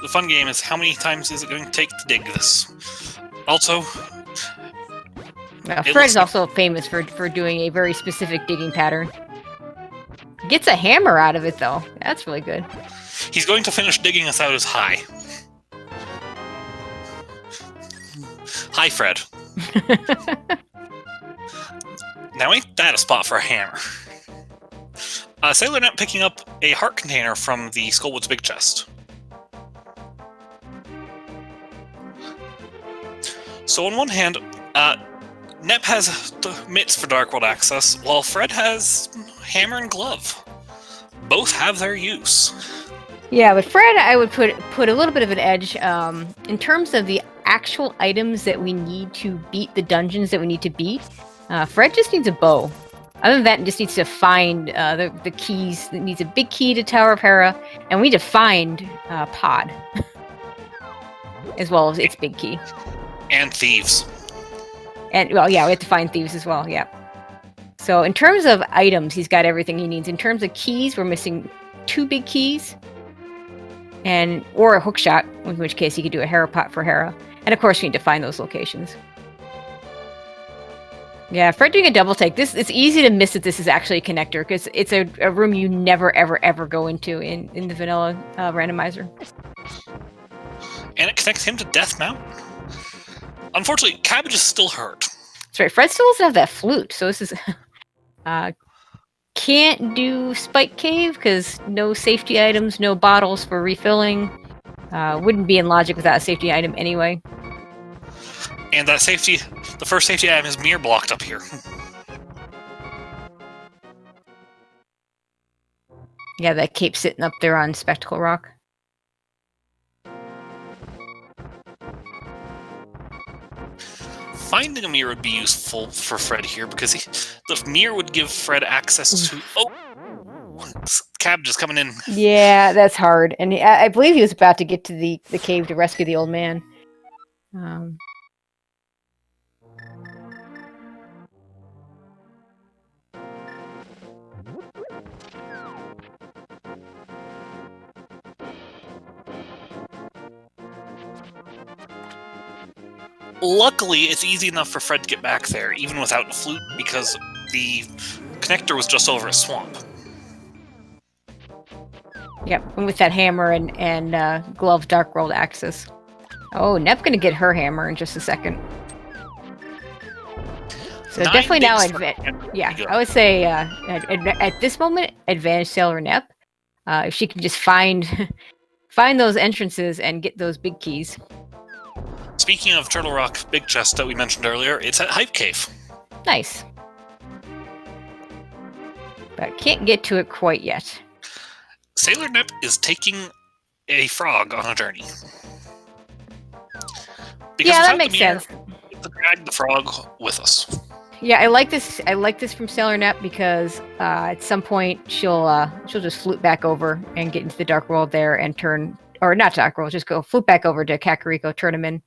The fun game is how many times is it going to take to dig this? Also, Fred is also famous for doing a very specific digging pattern. Gets a hammer out of it, though. That's really good. He's going to finish digging us out as high. Hi, Fred. Now ain't that a spot for a hammer? SailorNep picking up a heart container from the Skullwood's big chest. So on one hand, Nep has the mitts for Dark World access, while Fred has hammer and glove. Both have their use. Yeah, but Fred, I would put a little bit of an edge in terms of the actual items that we need to beat the dungeons that we need to beat. Fred just needs a bow. Other than that, it just needs to find the keys. It needs a big key to Tower of Hera, and we need to find Pod, as well as its big key. And thieves. And, well, yeah, we have to find thieves as well, yeah. So in terms of items, he's got everything he needs. In terms of keys, we're missing 2 big keys, or a hook shot, in which case he could do a Hera pot for Hera. And of course, we need to find those locations. Yeah, Fred doing a double take. It's easy to miss that this is actually a connector, because it's a room you never, ever, ever go into in the vanilla randomizer. And it connects him to Death Mountain. Unfortunately, Cabbage is still hurt. That's right. Fred still doesn't have that flute, so this is... can't do Spike Cave, because no safety items, no bottles for refilling. Wouldn't be in logic without a safety item anyway. And that the first safety item is mirror blocked up here. Yeah, that cape sitting up there on Spectacle Rock. Finding a mirror would be useful for Fred here, because the mirror would give Fred access to... Oh! Cabbage is coming in. Yeah, that's hard. And I believe he was about to get to the cave to rescue the old man. Luckily, it's easy enough for Fred to get back there, even without the flute, because the connector was just over a swamp. Yep, and with that hammer and glove Dark World Axis. Oh, Nep's gonna get her hammer in just a second. So 9 definitely now, digs for yeah, good. I would say at this moment, advantage SailorNep. If she can just find those entrances and get those big keys. Speaking of Turtle Rock Big Chest that we mentioned earlier, it's at Hype Cave. Nice. But can't get to it quite yet. SailorNep is taking a frog on a journey. Because Yeah, that without makes the mirror, sense. we have to drag the frog with us. Yeah, I like this. I like this from SailorNep because at some point she'll just flute back over and get into the Dark World there and turn, or not Dark World, just go flute back over to Kakariko, turn him in.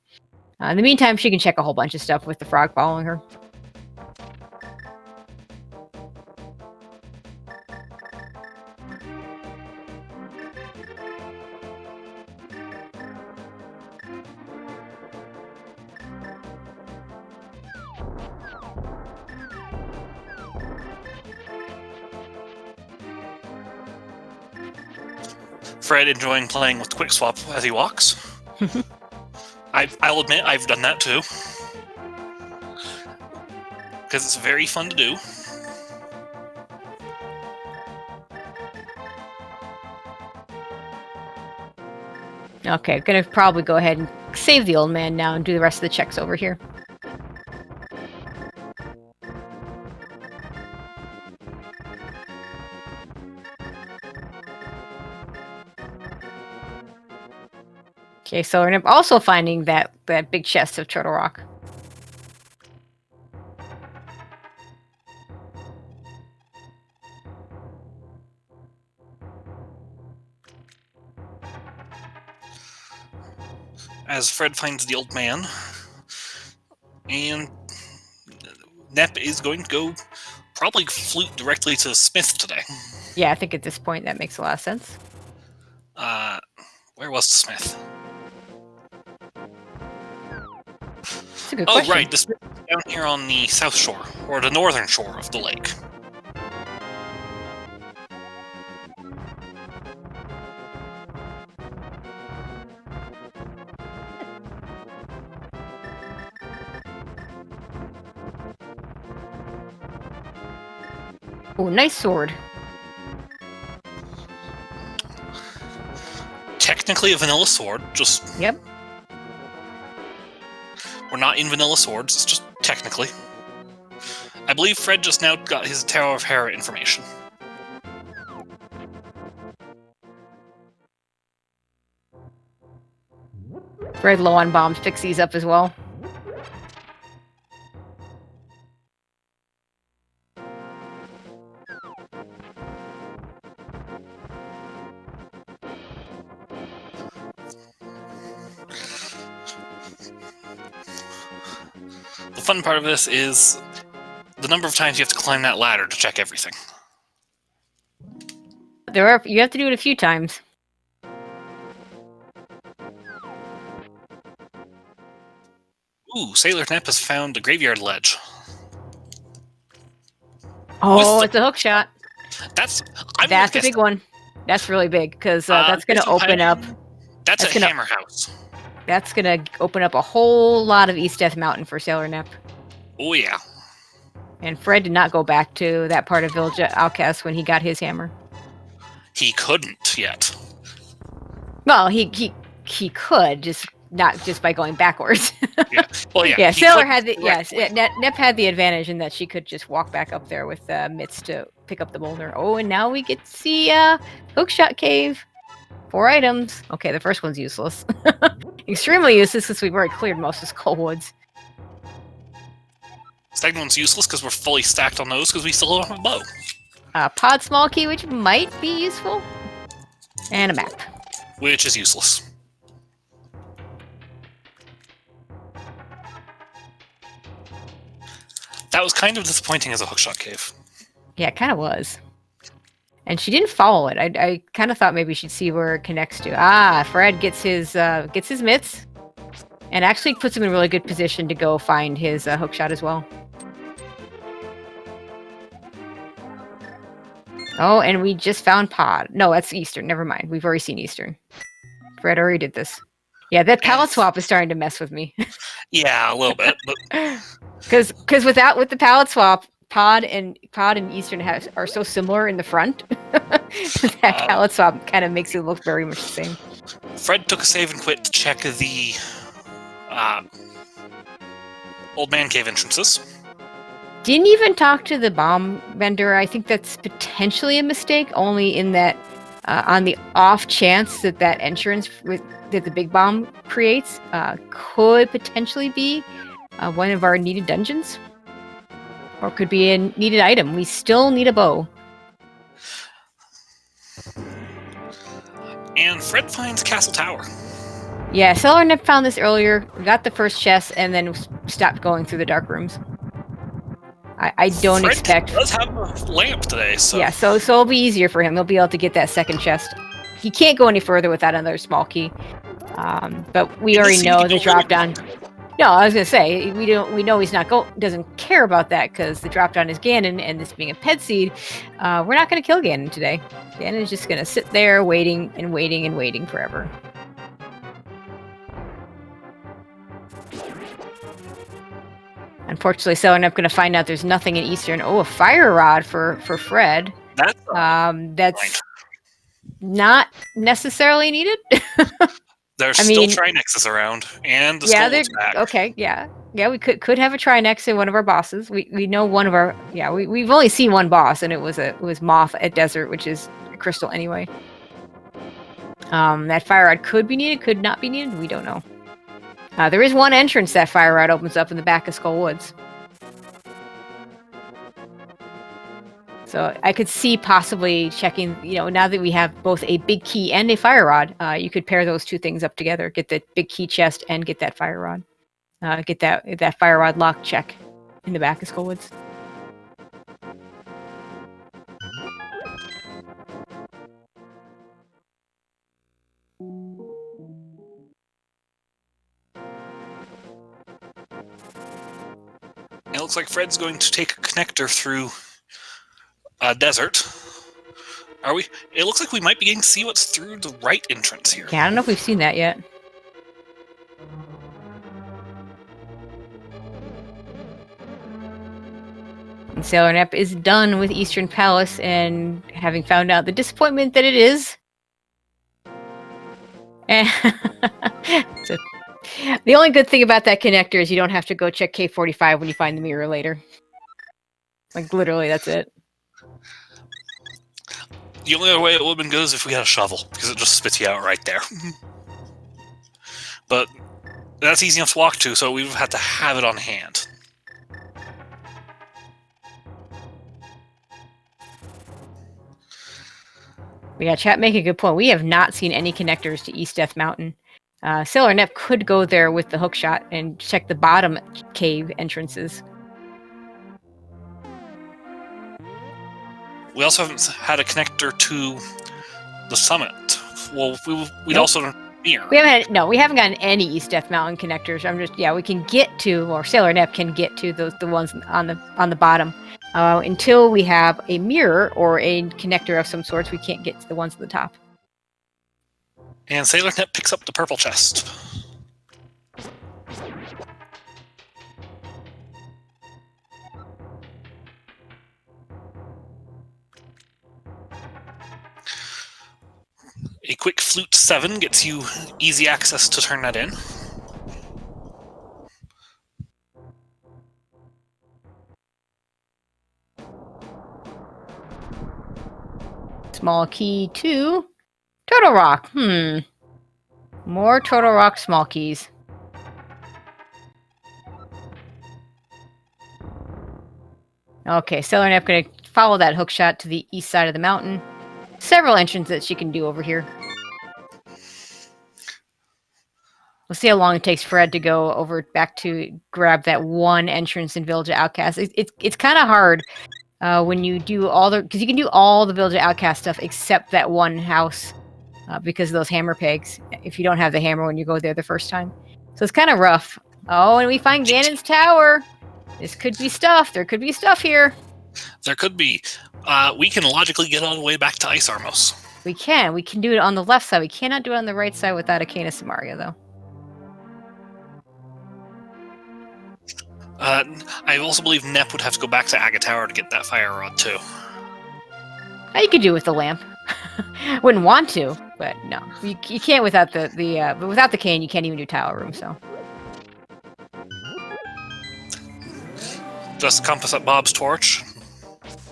In the meantime, she can check a whole bunch of stuff with the frog following her. Fred enjoying playing with Quick Swap as he walks. I'll admit I've done that too. Because it's very fun to do. Okay, gonna probably go ahead and save the old man now and do the rest of the checks over here. Okay, so we're also finding that big chest of Turtle Rock. As Fred finds the old man, and Nep is going to go probably flute directly to Smith today. Yeah, I think at this point that makes a lot of sense. Where was Smith? That's a good Oh, question. right, the Smith is down here on the south shore, or the northern shore of the lake. Oh, nice sword. Technically a vanilla sword, just... Yep. We're not in vanilla swords, it's just technically. I believe Fred just now got his Tower of Hera information. Red low on bombs, picks these up as well. The fun part of this is the number of times you have to climb that ladder to check everything. You have to do it a few times. Ooh, SailorNep has found a graveyard ledge. Oh, it's a hook shot. That's a big one. That's really big because that's going to open up. That's a hammer house. That's going to open up a whole lot of East Death Mountain for SailorNep. Oh yeah. And Fred did not go back to that part of Village Outcast when he got his hammer. He couldn't yet. Well, he could, just not just by going backwards. Yeah. Well, yeah. Yeah, Sailor had the Nep had the advantage in that she could just walk back up there with mitts to pick up the boulder. Oh, and now we get to see Hookshot Cave. 4 items. Okay, the first one's useless. Extremely useless since we've already cleared most of Skull Woods. Second one's useless because we're fully stacked on those because we still don't have a bow. Pod small key, which might be useful. And a map. Which is useless. That was kind of disappointing as a hookshot cave. Yeah, it kind of was. And she didn't follow it. I kind of thought maybe she'd see where it connects to. Fred gets his mitts. And actually puts him in a really good position to go find his hookshot as well. Oh, and we just found Pod. No, that's Eastern. Never mind. We've already seen Eastern. Fred already did this. Yeah, that palette swap is starting to mess with me. Yeah, a little bit. Because with the palette swap, Pod and Eastern are so similar in the front. That palette swap kind of makes it look very much the same. Fred took a save and quit to check the Old Man Cave entrances. Didn't even talk to the bomb vendor. I think that's potentially a mistake, only in that on the off chance that entrance that the big bomb creates could potentially be one of our needed dungeons. Or could be a needed item. We still need a bow. And Fred finds Castle Tower. Yeah, SailorNep found this earlier. We got the first chest and then stopped going through the dark rooms. I don't expect. Fred does have a lamp today, so yeah. So it'll be easier for him. He'll be able to get that second chest. He can't go any further without another small key. But we already know the drop down. No, I was gonna say we know he's not doesn't care about that because the drop down is Ganon, and this being a pet seed, we're not gonna kill Ganon today. Ganon is just gonna sit there waiting and waiting and waiting forever. Unfortunately, SailorNep going to find out there's nothing in Eastern. Oh, a fire rod for Fred. That's not necessarily needed. There's still Trinexes around, and the Skull's back. Okay, yeah, we could have a Trinex in one of our bosses. We know one of our we've only seen one boss, and it was Moth at Desert, which is a crystal anyway. That fire rod could be needed, could not be needed. We don't know. There is one entrance that fire rod opens up in the back of Skull Woods. So I could see possibly checking, now that we have both a big key and a fire rod, you could pair those two things up together, get the big key chest and get that fire rod. Get that fire rod lock check in the back of Skull Woods. It looks like Fred's going to take a connector through desert. Are we? It looks like we might be getting to see what's through the right entrance here. Yeah, I don't know if we've seen that yet. And SailorNep is done with Eastern Palace, and having found out the disappointment that it is. So, the only good thing about that connector is you don't have to go check K45 when you find the mirror later. Like, literally, that's it. The only other way it would have been good is if we had a shovel, because it just spits you out right there. But that's easy enough to walk to, so we've had to have it on hand. We got chat make a good point. We have not seen any connectors to East Death Mountain. SailorNep could go there with the hookshot and check the bottom cave entrances. We also haven't had a connector to the summit. Well, we'd also mirror. We haven't gotten any East Death Mountain connectors. We can get to, or SailorNep can get to the ones on the bottom. Until we have a mirror or a connector of some sorts, we can't get to the ones at the top. And SailorNep picks up the purple chest. A quick flute 7 gets you easy access to turn that in. Small key 2. Turtle Rock. More Turtle Rock small keys. Okay, SailorNep going to follow that hookshot to the east side of the mountain. Several entrances that she can do over here. We'll see how long it takes Fred to go over back to grab that one entrance in Village of Outcasts. It's kind of hard when you do because you can do all the Village of Outcast stuff except that one house because of those hammer pegs. If you don't have the hammer when you go there the first time, So it's kind of rough. Oh, and we find Ganon's tower. This could be stuff. There could be stuff here. There could be. We can logically get all the way back to Ice Armos. We can. We can do it on the left side. We cannot do it on the right side without a Cane of Samaria, though. I also believe Nep would have to go back to Aga Tower to get that fire rod too. You could do it with the lamp. Wouldn't want to, but no, you can't without but without the cane, you can't even do tower room. So just compass up Bob's torch.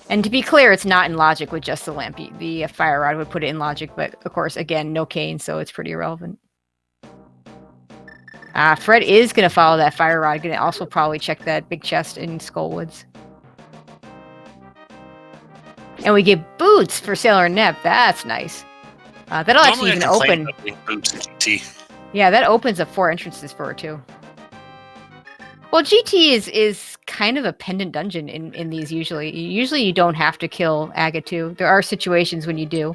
And to be clear, it's not in logic with just the lamp. The fire rod would put it in logic, but of course, again, no cane, so it's pretty irrelevant. Fred is going to follow that fire rod. Going to also probably check that big chest in Skullwoods. And we get boots for SailorNep. That's nice. That'll actually even open. Boots in GT. Yeah, that opens up 4 entrances for her too. Well, GT is kind of a pendant dungeon in these usually. Usually you don't have to kill Aga 2. There are situations when you do.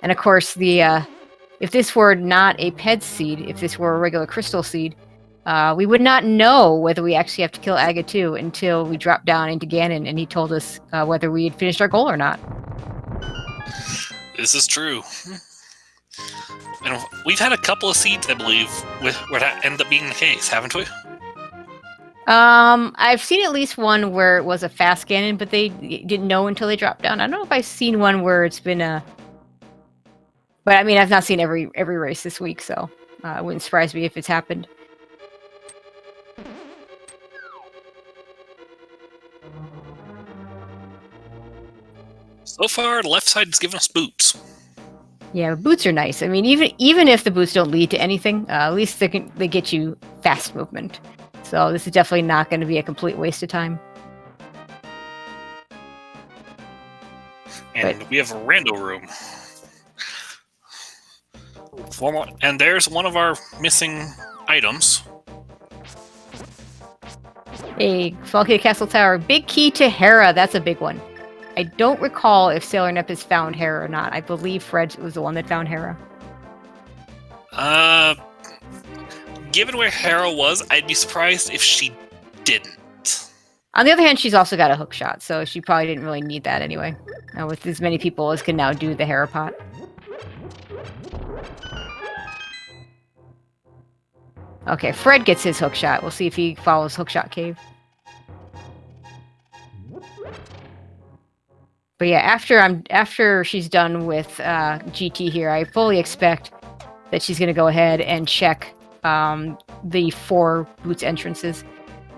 And of course, if this were not a PED seed, if this were a regular crystal seed, we would not know whether we actually have to kill Aga 2 until we dropped down into Ganon and he told us whether we had finished our goal or not. This is true. And we've had a couple of seeds, I believe, where that ended up being the case, haven't we? I've seen at least one where it was a fast Ganon, but they didn't know until they dropped down. I don't know if I've seen one where it's been a... But I mean, I've not seen every race this week, so it wouldn't surprise me if it's happened. So far, the left side's given us boots. Yeah, boots are nice. I mean, even if the boots don't lead to anything, at least they get you fast movement. So this is definitely not going to be a complete waste of time. And we have a rando room. And there's one of our missing items. A small key to Castle Tower. Big key to Hera. That's a big one. I don't recall if SailorNep has found Hera or not. I believe Fred was the one that found Hera. Given where Hera was, I'd be surprised if she didn't. On the other hand, she's also got a hook shot, so she probably didn't really need that anyway. With as many people as can now do the Hera pot. Okay, Fred gets his hook shot. We'll see if he follows Hookshot Cave. But yeah, after she's done with GT here, I fully expect that she's going to go ahead and check the 4 boots entrances.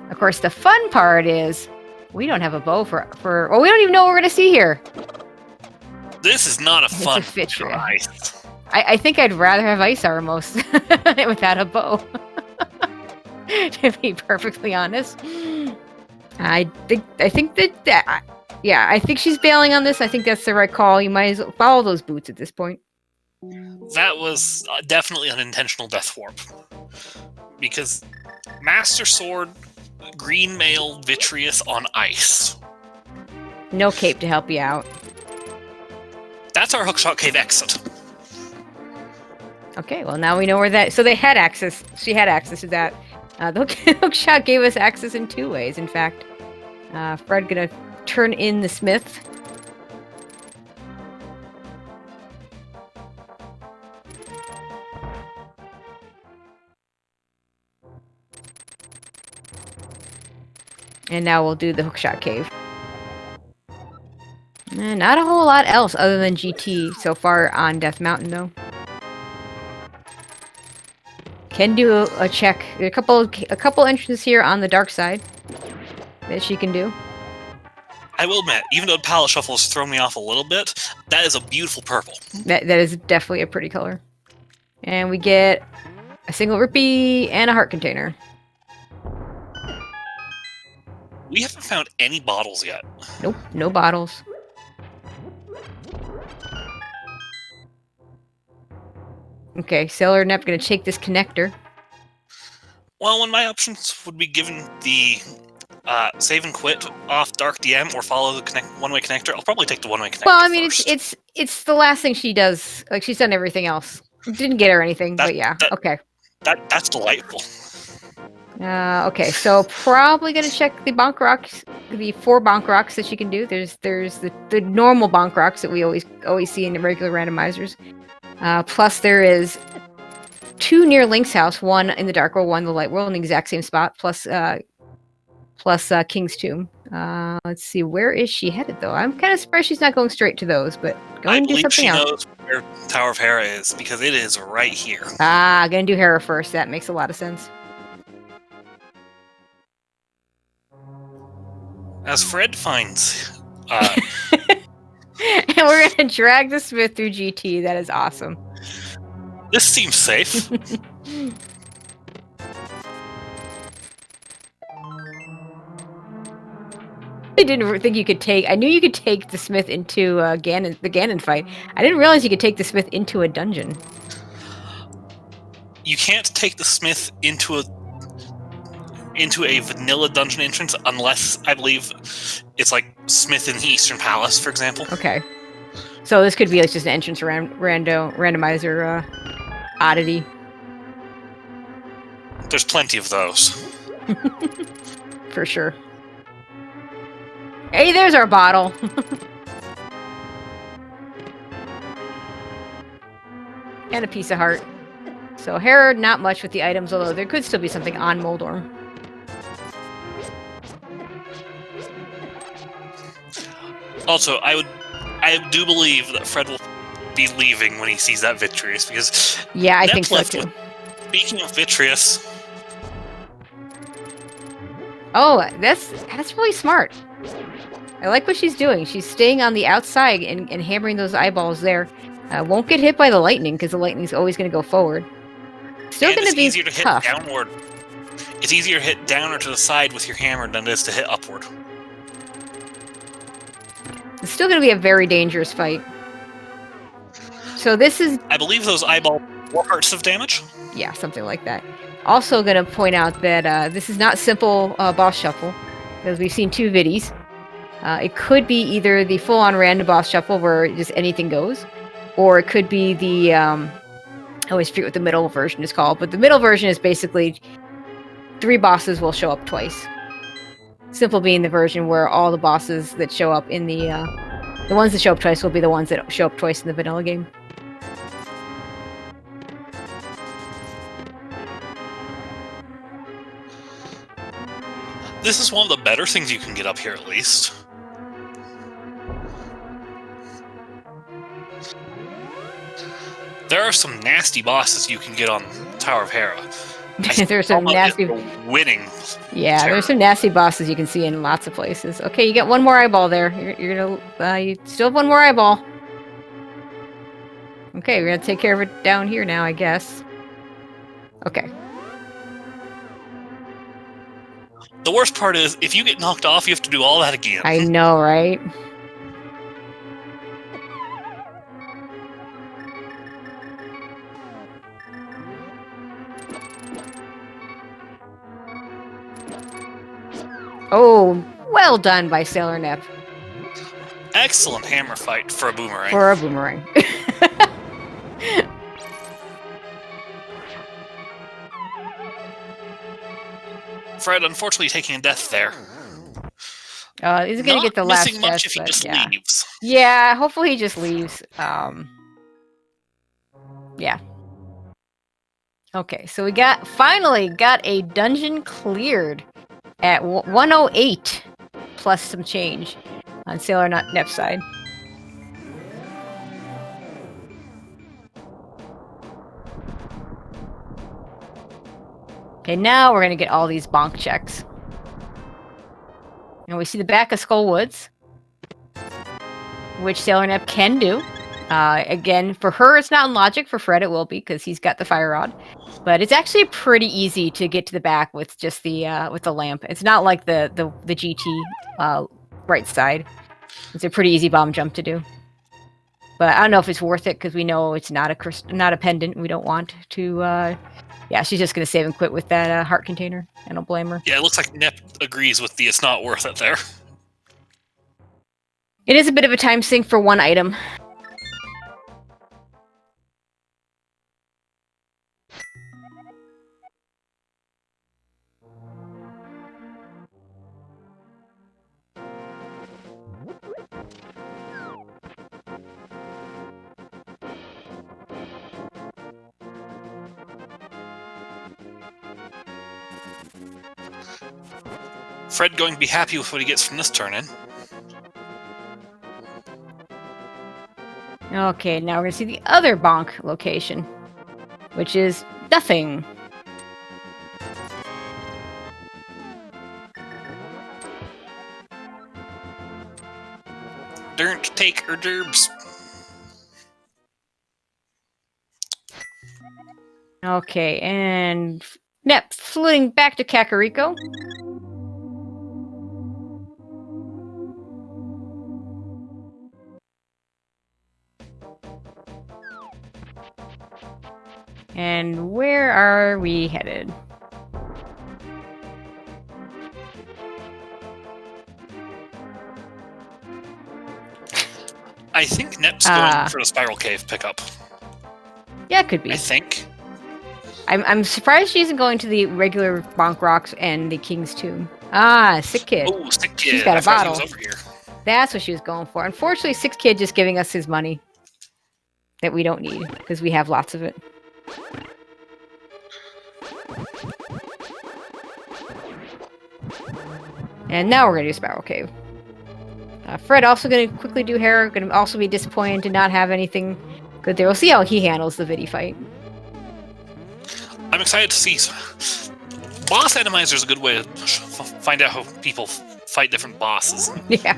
Of course, the fun part is we don't have a bow for well, we don't even know what we're going to see here. This is not a fun try. I think I'd rather have Ice Armos without a bow. To be perfectly honest, I think that yeah, I think she's bailing on this. I think that's the right call. You might as well follow those boots at this point. That was definitely an intentional death warp. Because Master Sword, Green Mail, Vitreous on ice. No cape to help you out. That's our Hookshot Cave exit. Okay, well now we know where that... So they had access. She had access to that. The Hookshot gave us access in 2 ways, in fact. Fred gonna turn in the smith. And now we'll do the Hookshot Cave. Not a whole lot else other than GT so far on Death Mountain, though. Can do a check. There are a couple entrances here on the dark side that she can do. I will admit, even though Palette Shuffle has thrown me off a little bit, that is a beautiful purple. That is definitely a pretty color. And we get a single rupee and a heart container. We haven't found any bottles yet. Nope, no bottles. Okay, SailorNep gonna take this connector. Well, when my options would be given the save and quit off Dark DM or follow the one-way connector, I'll probably take the one-way connector. Well, I mean, first. it's the last thing she does. Like, she's done everything else. Didn't get her anything, but yeah, okay. That's delightful. Okay, so probably gonna check the bonk rocks, the 4 bonk rocks that you can do. There's the normal bonk rocks that we always see in the regular randomizers. Plus there is 2 near Link's house, 1 in the dark world, 1 in the light world, in the exact same spot. Plus King's Tomb. Let's see, where is she headed though? I'm kind of surprised she's not going straight to those, but going to do something else. I believe she knows where Tower of Hera is because it is right here. Gonna do Hera first. That makes a lot of sense. As Fred finds, and we're gonna drag the Smith through GT. That is awesome. This seems safe. I didn't think you could take. I knew you could take the Smith into the Ganon fight. I didn't realize you could take the Smith into a dungeon. You can't take the Smith into a vanilla dungeon entrance unless, I believe, it's like Smith in the Eastern Palace, for example. Okay. So this could be like just an entrance randomizer oddity. There's plenty of those. For sure. Hey, there's our bottle. And a piece of heart. So Hera, not much with the items, although there could still be something on Moldorm. Also, I do believe that Fred will be leaving when he sees that Vitreous, because yeah, I think so too. Speaking of Vitreous, oh, that's really smart. I like what she's doing. She's staying on the outside and hammering those eyeballs there. Won't get hit by the lightning because the lightning's always going to go forward. Still going to be easier to tough. hit downward. It's easier to hit down or to the side with your hammer than it is to hit upward. It's still going to be a very dangerous fight. So this is... I believe those eyeballs 4 hearts of damage? Yeah, something like that. Also going to point out that this is not simple boss shuffle, because we've seen 2 viddies. It could be either the full-on random boss shuffle where just anything goes, or it could be the... I always forget what the middle version is called, but the middle version is basically 3 bosses will show up twice. Simple being the version where all the bosses that show up in the ones that show up twice will be the ones that show up twice in the vanilla game. This is one of the better things you can get up here, at least. There are some nasty bosses you can get on Tower of Hera. There's some nasty winning. Yeah, terror. There's some nasty bosses you can see in lots of places. Okay, you get 1 more eyeball there. You're gonna you still have 1 more eyeball. Okay, we're gonna take care of it down here now, I guess. Okay. The worst part is, if you get knocked off, you have to do all that again. I know, right? Oh, well done by SailorNep. Excellent hammer fight for a boomerang. For a boomerang. Fred, unfortunately, taking a death there. He's gonna get the last missing much chest, if he but just yeah. leaves. Yeah, hopefully he just leaves. Yeah. Okay, so we finally got a dungeon cleared at 108 plus some change on SailorNep side. Okay, now we're gonna get all these bonk checks. And we see the back of Skull Woods, which SailorNep can do. Again, for her, it's not in logic. For Fred, it will be because he's got the fire rod. But it's actually pretty easy to get to the back with just the lamp. It's not like the GT right side. It's a pretty easy bomb jump to do. But I don't know if it's worth it because we know it's not a pendant. We don't want to. Yeah, she's just gonna save and quit with that heart container. I don't blame her. Yeah, it looks like Nep agrees with the it's not worth it there. It is a bit of a time sink for 1 item. Fred going to be happy with what he gets from this turn in. Okay, now we're going to see the other bonk location, which is nothing. Don't take her derbs. Okay, and Nep fleeing back to Kakariko. And where are we headed? I think Nep's going for the Spiral Cave pickup. Yeah, it could be. I think. I'm surprised she isn't going to the regular Bonk Rocks and the King's Tomb. Ah, Sick Kid. Oh, Sick Kid. She's got a bottle. He was over here. That's what she was going for. Unfortunately, Sick Kid just giving us his money that we don't need because we have lots of it. And now we're going to do Spiral Cave. Fred also going to quickly do hair. Going to also be disappointed to not have anything good there. We'll see how he handles the Viddy fight. I'm excited to see. Boss Randomizer is a good way to find out how people fight different bosses. Yeah.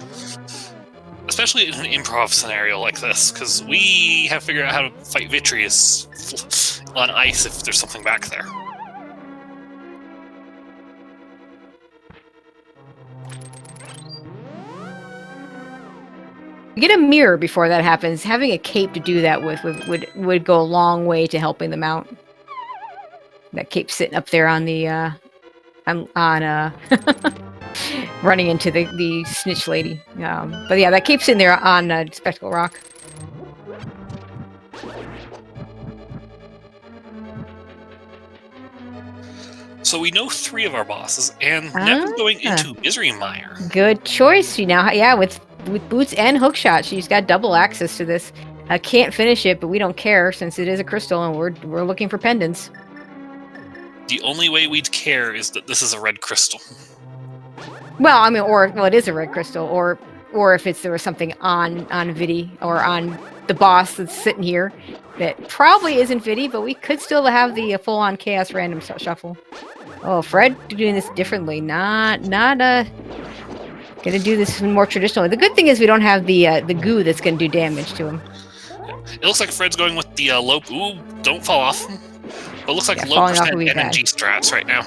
Especially in an improv scenario like this, because we have figured out how to fight Vitreous on ice if there's something back there. Get a mirror before that happens. Having a cape to do that with would go a long way to helping them out. That cape sitting up there on the running into the snitch lady. But yeah, that cape's sitting there on Spectacle Rock. So we know 3 of our bosses, and Nep is going into Misery Mire. Good choice. You now, yeah, with boots and hookshot, she's got double access to this. I can't finish it, but we don't care since it is a crystal, and we're looking for pendants. The only way we'd care is that this is a red crystal. Well, I mean, well, it is a red crystal, or if there was something on Viddy or on the boss that's sitting here that probably isn't Viddy, but we could still have the full-on chaos random shuffle. Oh, Fred doing this differently, not gonna do this more traditionally. The good thing is we don't have the goo that's gonna do damage to him. It looks like Fred's going with the Lope. Ooh, don't fall off. But it looks like low percent NNG strats right now.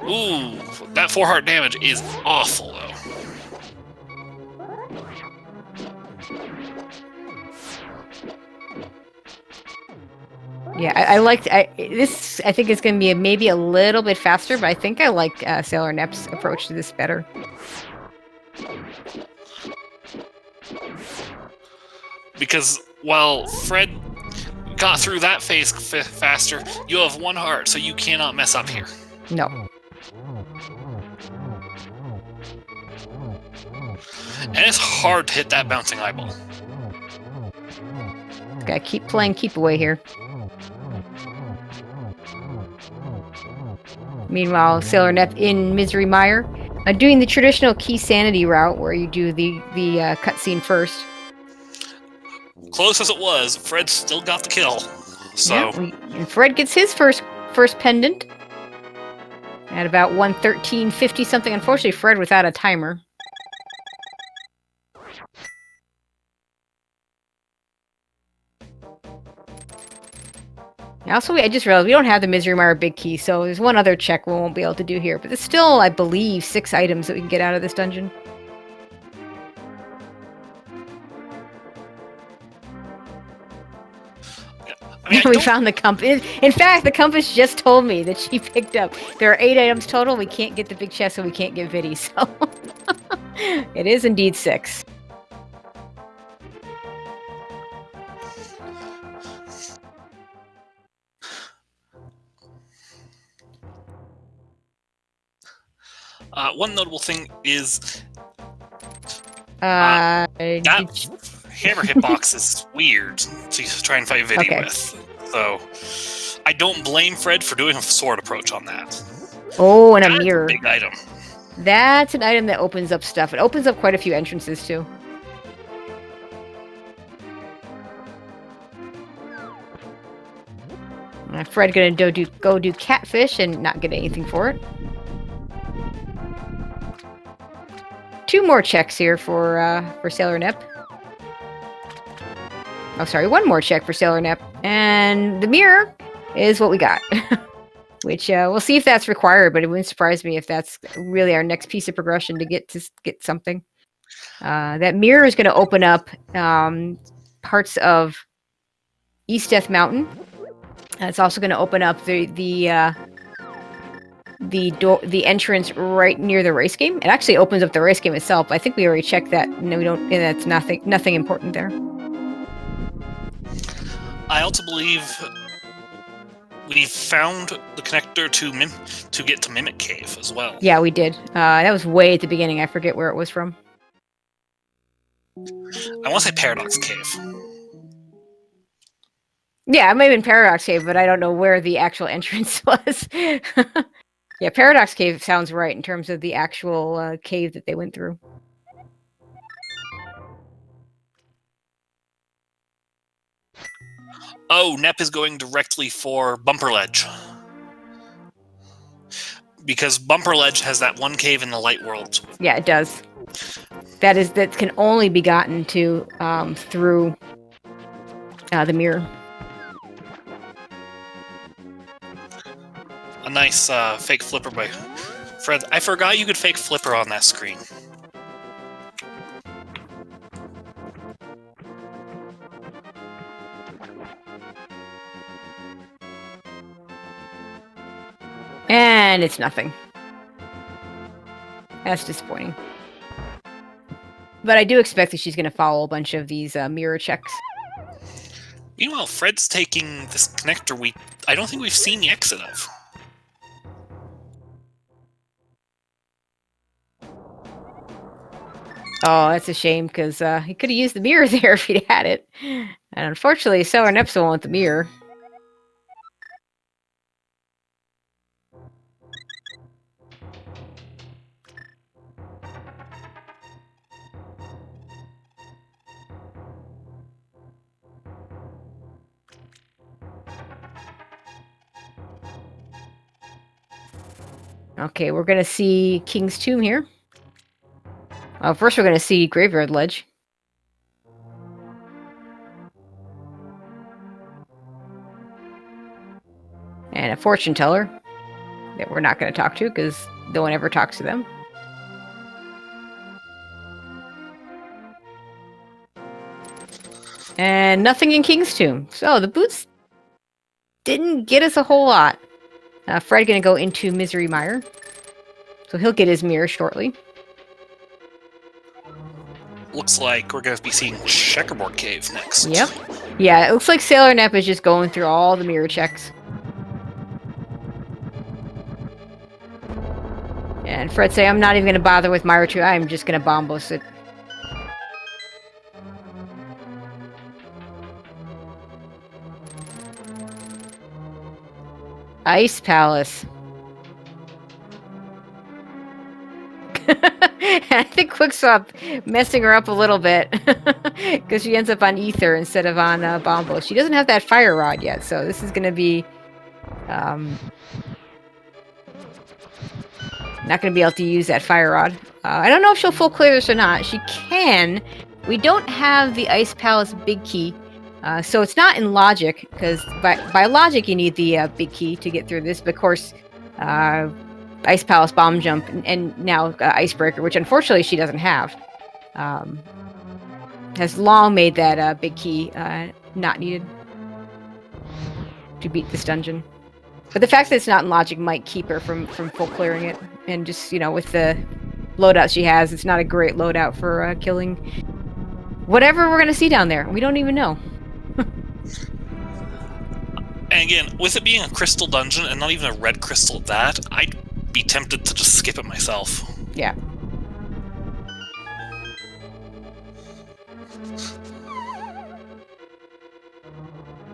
Ooh, that 4 heart damage is awful, though. Yeah, I liked this. I think it's going to be maybe a little bit faster, but I think I like SailorNep's approach to this better. Because while Fred got through that phase faster, you have 1 heart, so you cannot mess up here. No. And it's hard to hit that bouncing eyeball. Gotta keep playing keep away here. Meanwhile, SailorNep in Misery Mire, doing the traditional key sanity route where you do the cutscene first. Close as it was, Fred still got the kill. So yeah, and Fred gets his first pendant at about 113.50 something. Unfortunately, Fred without a timer. Also, I just realized we don't have the Misery Mire big key, so there's one other check we won't be able to do here. But there's still, I believe, 6 items that we can get out of this dungeon. I mean, we found the compass. In fact, the compass just told me that she picked up. There are 8 items total. We can't get the big chest, so we can't get Viddy. So it is indeed 6. One notable thing is that hammer hitbox is weird to try and fight Viddy with. So I don't blame Fred for doing a sword approach on that. Oh, and a That is mirror. big item. That's an item that opens up stuff. It opens up quite a few entrances, too. Fred gonna go do catfish and not get anything for it. 2 more checks here for SailorNep. Oh, sorry, 1 more check for SailorNep. And the mirror is what we got. Which we'll see if that's required, but it wouldn't surprise me if that's really our next piece of progression to get something. That mirror is going to open up parts of East Death Mountain. It's also going to open up the entrance right near the race game. It actually opens up the race game itself. I think we already checked that. No, we don't. That's nothing important there. I also believe we found the connector to get to Mimic Cave as well. Yeah, we did. That was way at the beginning. I forget where it was from. I want to say Paradox Cave. Yeah, it might have been Paradox Cave, but I don't know where the actual entrance was. Yeah, Paradox Cave sounds right in terms of the actual cave that they went through. Oh, Nep is going directly for Bumper Ledge. Because Bumper Ledge has that one cave in the light world. Yeah, it does. That can only be gotten to through the mirror. A nice fake flipper by Fred. I forgot you could fake flipper on that screen. And it's nothing. That's disappointing. But I do expect that she's going to follow a bunch of these mirror checks. Meanwhile, Fred's taking this connector I don't think we've seen the exit of. Oh, that's a shame, because he could have used the mirror there if he'd had it. And unfortunately, SailorNep's the one with the mirror. Okay, we're going to see King's Tomb here. First, we're going to see Graveyard Ledge. And a fortune teller that we're not going to talk to because no one ever talks to them. And nothing in King's Tomb. So the boots didn't get us a whole lot. Fred going to go into Misery Mire. So he'll get his mirror shortly. Looks like we're going to be seeing Checkerboard Cave next. Yep. Yeah, it looks like SailorNep is just going through all the mirror checks. And Fred say, I'm not even going to bother with Mire 2. I'm just going to bombos it. Ice Palace. I think Quickswap messing her up a little bit because she ends up on Ether instead of on Bombo. She doesn't have that Fire Rod yet, so this is going to be not going to be able to use that Fire Rod. I don't know if she'll full clear this or not. She can. We don't have the Ice Palace big key, so it's not in logic because by logic you need the big key to get through this. But of course, Ice Palace Bomb Jump and now Icebreaker, which unfortunately she doesn't have, has long made that big key not needed to beat this dungeon. But the fact that it's not in logic might keep her from full clearing it. And just, with the loadout she has, it's not a great loadout for killing whatever we're going to see down there. We don't even know. And again, with it being a crystal dungeon and not even a red crystal at that, I'd be tempted to just skip it myself. Yeah.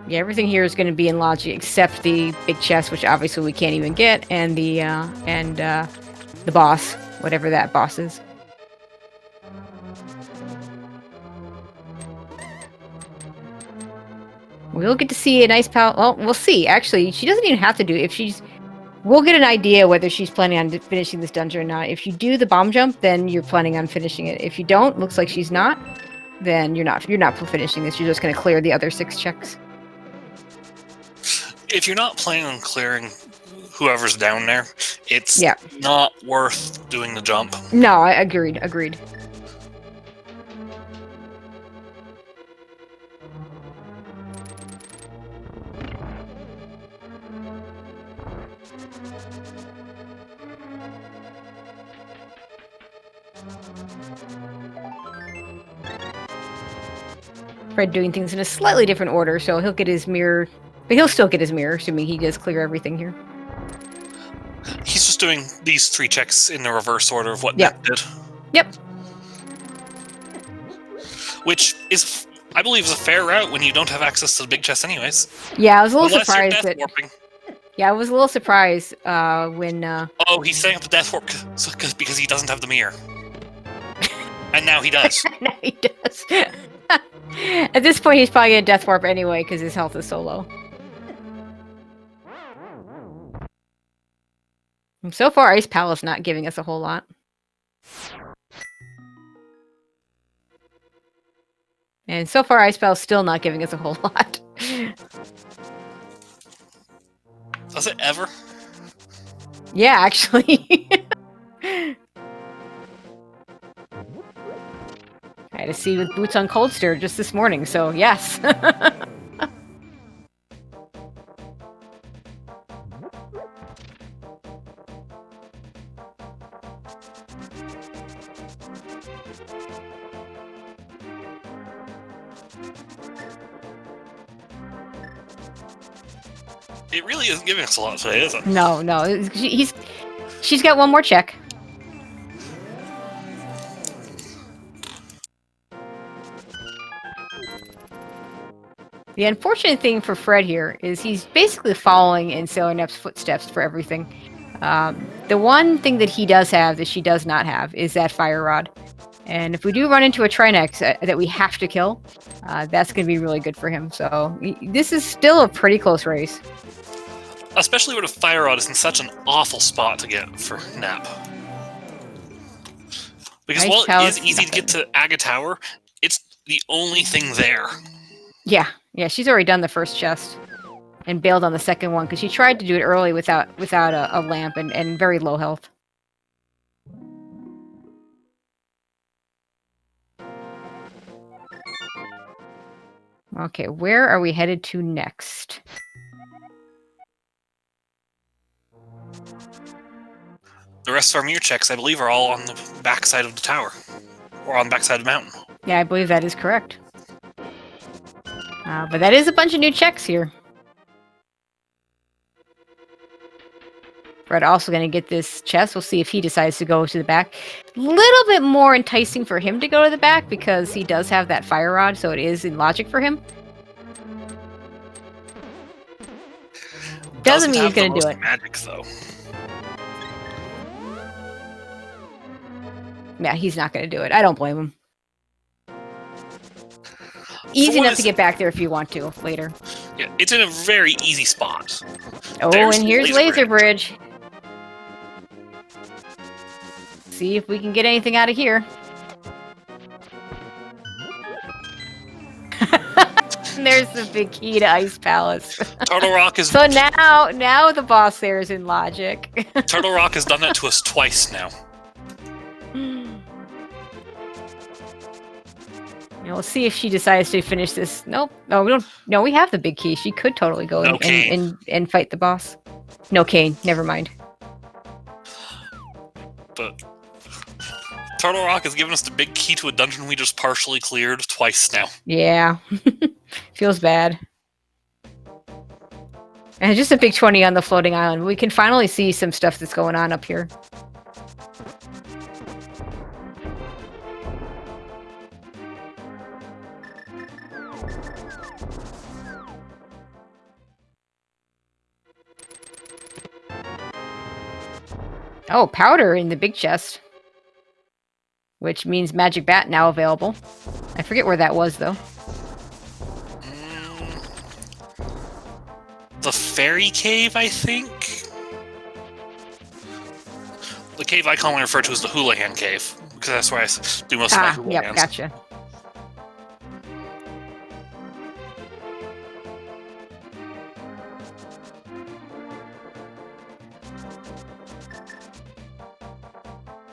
Yeah, everything here is going to be in logic except the big chest, which obviously we can't even get, and the boss, whatever that boss is. We'll get to see a nice pal. Well, we'll see. Actually, she doesn't even have to do it. If she's, we'll get an idea whether she's planning on finishing this dungeon or not. If you do the bomb jump, then you're planning on finishing it. If you don't, looks like she's not, then you're not finishing this. You're just going to clear the other 6 checks. If you're not planning on clearing whoever's down there, it's not worth doing the jump. No, I agreed. Fred doing things in a slightly different order, so he'll get his mirror, but he'll still get his mirror, assuming he does clear everything here. He's just doing these 3 checks in the reverse order of what Nep did. Yep. Which is, I believe, is a fair route when you don't have access to the big chest anyways. Yeah, I was a little Unless surprised you're that... warping. Yeah, I was a little surprised when... Oh, he's setting up the death warp because he doesn't have the mirror. And now he does. Now he does. At this point, he's probably going to death warp anyway because his health is so low. And so far, Ice Palace not giving us a whole lot. And so far, Ice Palace still not giving us a whole lot. Does it ever? Yeah, actually. I had to see with Boots on Cold Stare just this morning, so yes. It really isn't giving us a lot today, is it? No. She's got one more check. The unfortunate thing for Fred here is he's basically following in SailorNep's footsteps for everything. The one thing that he does have that she does not have is that fire rod. And if we do run into a Trinex that we have to kill, that's going to be really good for him. So this is still a pretty close race. Especially when a fire rod is in such an awful spot to get for Nep. Because while it is easy to get to Aga Tower, it's the only thing there. Yeah, she's already done the first chest and bailed on the second one because she tried to do it early without a lamp and very low health. Okay, where are we headed to next? The rest of our mirror checks, I believe, are all on the backside of the tower. Or on the backside of the mountain. Yeah, I believe that is correct. But that is a bunch of new checks here. Fred also going to get this chest. We'll see if he decides to go to the back. A little bit more enticing for him to go to the back because he does have that fire rod, so it is in logic for him. Doesn't mean he's going to do it. Magic, though. Yeah, he's not going to do it. I don't blame him. Easy enough to get back there if you want to later. Yeah, it's in a very easy spot. Oh, and here's Laser Bridge. See if we can get anything out of here. There's the big key to Ice Palace. Turtle Rock is... So now the boss there is in logic. Turtle Rock has done that to us twice now. We'll see if she decides to finish this. Nope. No, we don't. No, we have the big key. She could totally go and fight the boss. No cane. Never mind. But Turtle Rock has given us the big key to a dungeon we just partially cleared twice now. Yeah. Feels bad. And just a big 20 on the floating island. We can finally see some stuff that's going on up here. Oh, powder in the big chest. Which means magic bat now available. I forget where that was, though. The fairy cave, I think? The cave I commonly refer to as the Houlihan cave, because that's where I do most of my Houlihans. Yep, gotcha.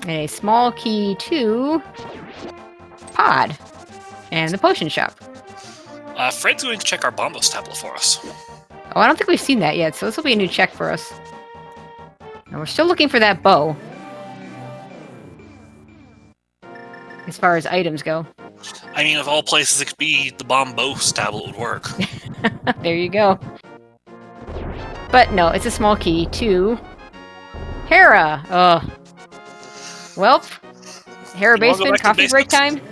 And a small key to Pod and the potion shop. Fred's going to check our Bombos tablet for us. Oh, I don't think we've seen that yet, so this will be a new check for us. And we're still looking for that bow. As far as items go. I mean, of all places it could be, the Bombos tablet would work. There you go. But no, it's a small key to Hera. Ugh. Welp. Hera basement, coffee break time.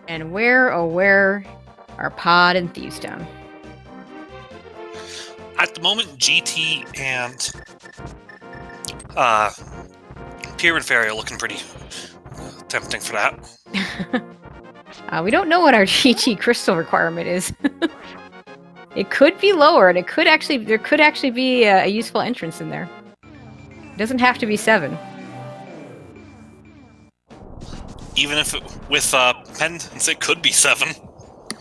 And where, oh where, are Pod and Thievestone? At the moment, GT and Pyramid Fairy are looking pretty tempting for that. We don't know what our GT crystal requirement is. It could be lower, and there could actually be a useful entrance in there. It doesn't have to be 7. Even if with pendants, it could be 7.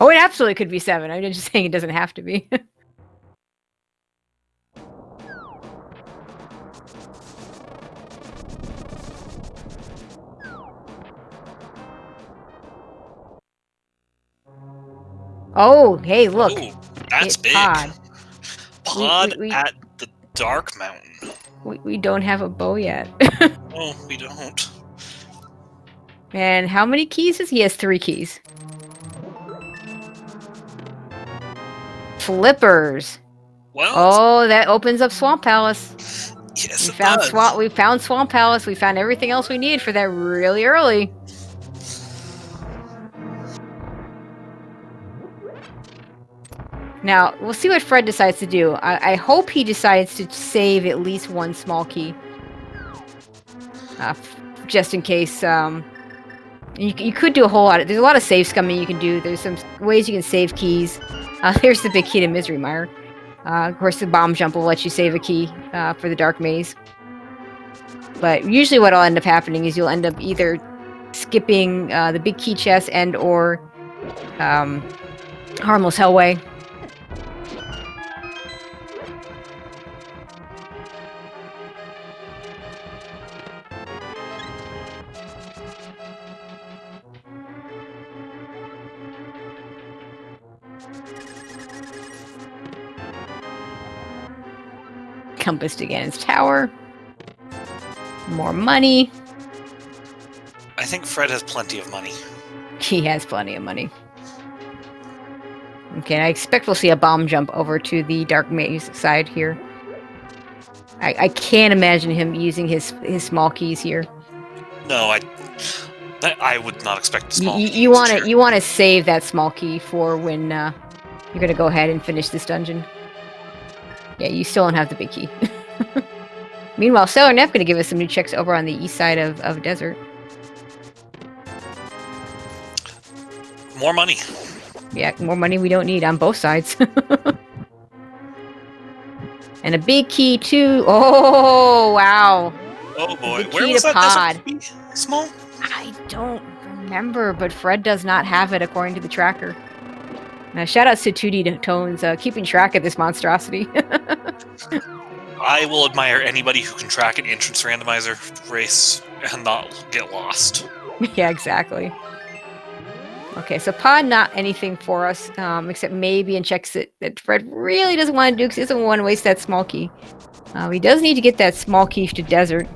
Oh, it absolutely could be 7. I'm just saying it doesn't have to be. Oh, hey, look. Ooh, that's it's big. Pod. Pod at the Dark Mountain. We don't have a bow yet. Oh, we don't. And how many keys is he? He has 3 keys. Flippers. Well, oh, that opens up Swamp Palace. Yes, we found Swamp Palace. We found everything else we needed for that really early. Now, we'll see what Fred decides to do. I hope he decides to save at least 1 small key. Just in case. You could do a whole lot. There's a lot of save scumming you can do. There's some ways you can save keys. There's the big key to Misery Mire. Of course, the bomb jump will let you save a key for the Dark Maze. But usually what will end up happening is you'll end up either skipping the big key chest and or Harmless Hellway. Compassed against tower. More money. I think Fred has plenty of money. He has plenty of money. Okay, I expect we'll see a bomb jump over to the Dark Maze side here. I can't imagine him using his small keys here. No, I would not expect small keys. You want to save that small key for when you're gonna go ahead and finish this dungeon. Yeah, you still don't have the big key. Meanwhile, SailorNep going to give us some new checks over on the east side of Desert. More money. Yeah, more money we don't need on both sides. And a big key too. Oh, wow. Oh boy, The where key was to that Pod. desert small? I don't remember, but Fred does not have it according to the tracker. Now, shout outs to 2D Tones keeping track of this monstrosity. I will admire anybody who can track an entrance randomizer race and not get lost. Yeah, exactly. Okay, so Pod not anything for us, except maybe in checks that Fred really doesn't want to do because he doesn't want to waste that small key. He does need to get that small key to Desert.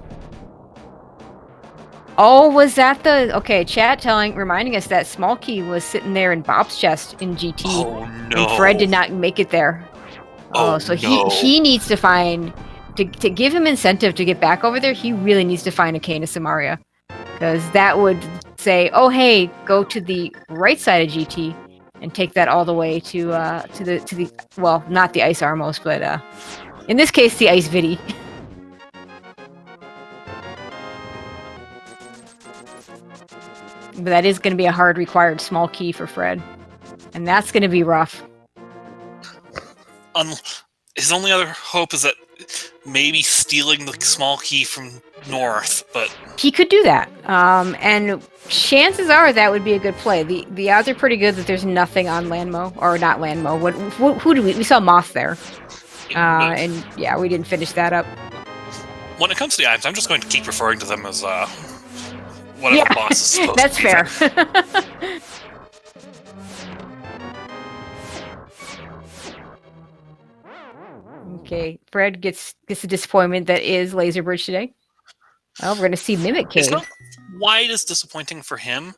Oh, was that the... Okay, chat reminding us that small key was sitting there in Bob's chest in GT. Oh, no. And Fred did not make it there. Oh, so no. he needs to find to give him incentive to get back over there, he really needs to find a cane of Samaria, because that would say, oh hey, go to the right side of GT and take that all the way to the well, not the Ice Armos, but in this case the Ice Vidi. But that is going to be a hard required small key for Fred, and that's going to be rough. His only other hope is that maybe stealing the small key from North, but he could do that. And chances are that would be a good play. The odds are pretty good that there's nothing on Landmo, or not Landmo. Who do we saw Moth there? And yeah, we didn't finish that up. When it comes to the items, I'm just going to keep referring to them as whatever boss is supposed that's to be. That's fair. Okay, Fred gets the disappointment that is Laser Bridge today. Oh, we're going to see Mimic Cave. It's not quite as disappointing for him,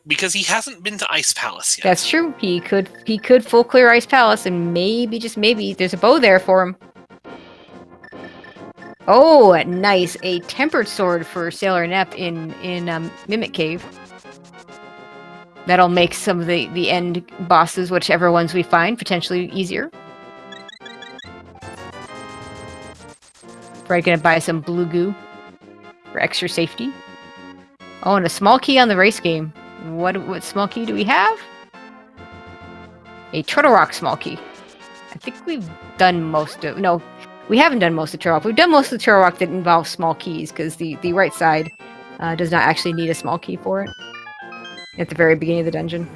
because he hasn't been to Ice Palace yet. That's true. He could full clear Ice Palace, and maybe, just maybe, there's a bow there for him. Oh, nice. A tempered sword for SailorNep in Mimic Cave. That'll make some of the end bosses, whichever ones we find, potentially easier. Fred gonna buy some blue goo for extra safety. Oh, and a small key on the race game. What small key do we have? A Turtle Rock small key. I think we've done most of... No, we haven't done most of Turtle Rock. We've done most of the Turtle Rock that involves small keys, because the right side does not actually need a small key for it. At the very beginning of the dungeon.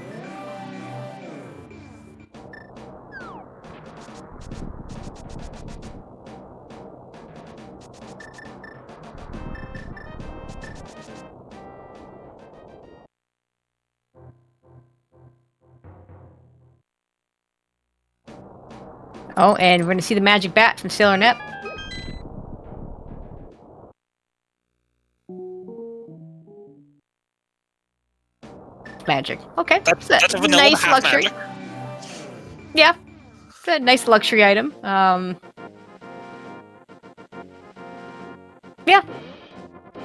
Oh, and we're going to see the magic bat from SailorNep. Magic. Okay. That's a vanilla nice half luxury. magic. Yeah. It's a nice luxury item. Yeah.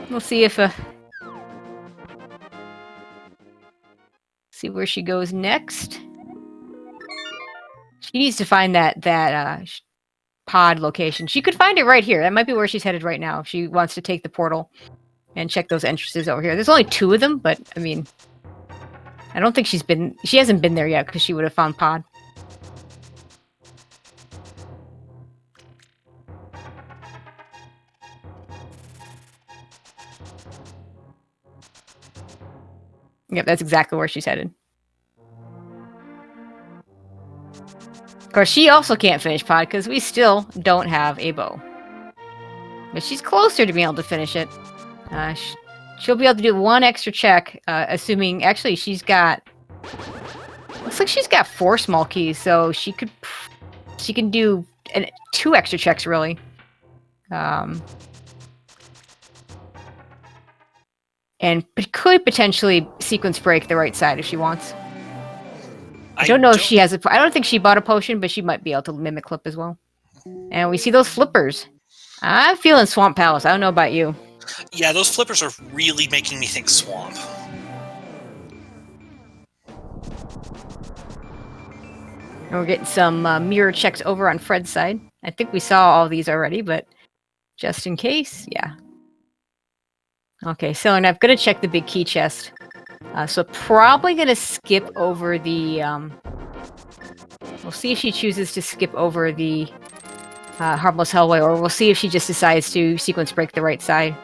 We'll see if... see where she goes next. She needs to find that pod location. She could find it right here. That might be where she's headed right now. If she wants to take the portal and check those entrances over here. There's only 2 of them, but I mean, I don't think she hasn't been there yet, because she would have found pod. Yep, that's exactly where she's headed. Of course, she also can't finish pod, because we still don't have a bow. But she's closer to being able to finish it. She'll be able to do 1 extra check, assuming... Actually, she's got... Looks like she's got 4 small keys, so she can do 2 extra checks, really. And could potentially sequence break the right side if she wants. I don't know if she has a... I don't think she bought a potion, but she might be able to mimic clip as well. And we see those flippers. I'm feeling Swamp Palace. I don't know about you. Yeah, those flippers are really making me think Swamp. And we're getting some mirror checks over on Fred's side. I think we saw all these already, but just in case, yeah. Okay, so and I'm gonna check the big key chest. So probably gonna skip over the... we'll see if she chooses to skip over the Harmless Hellway, or we'll see if she just decides to sequence break the right side.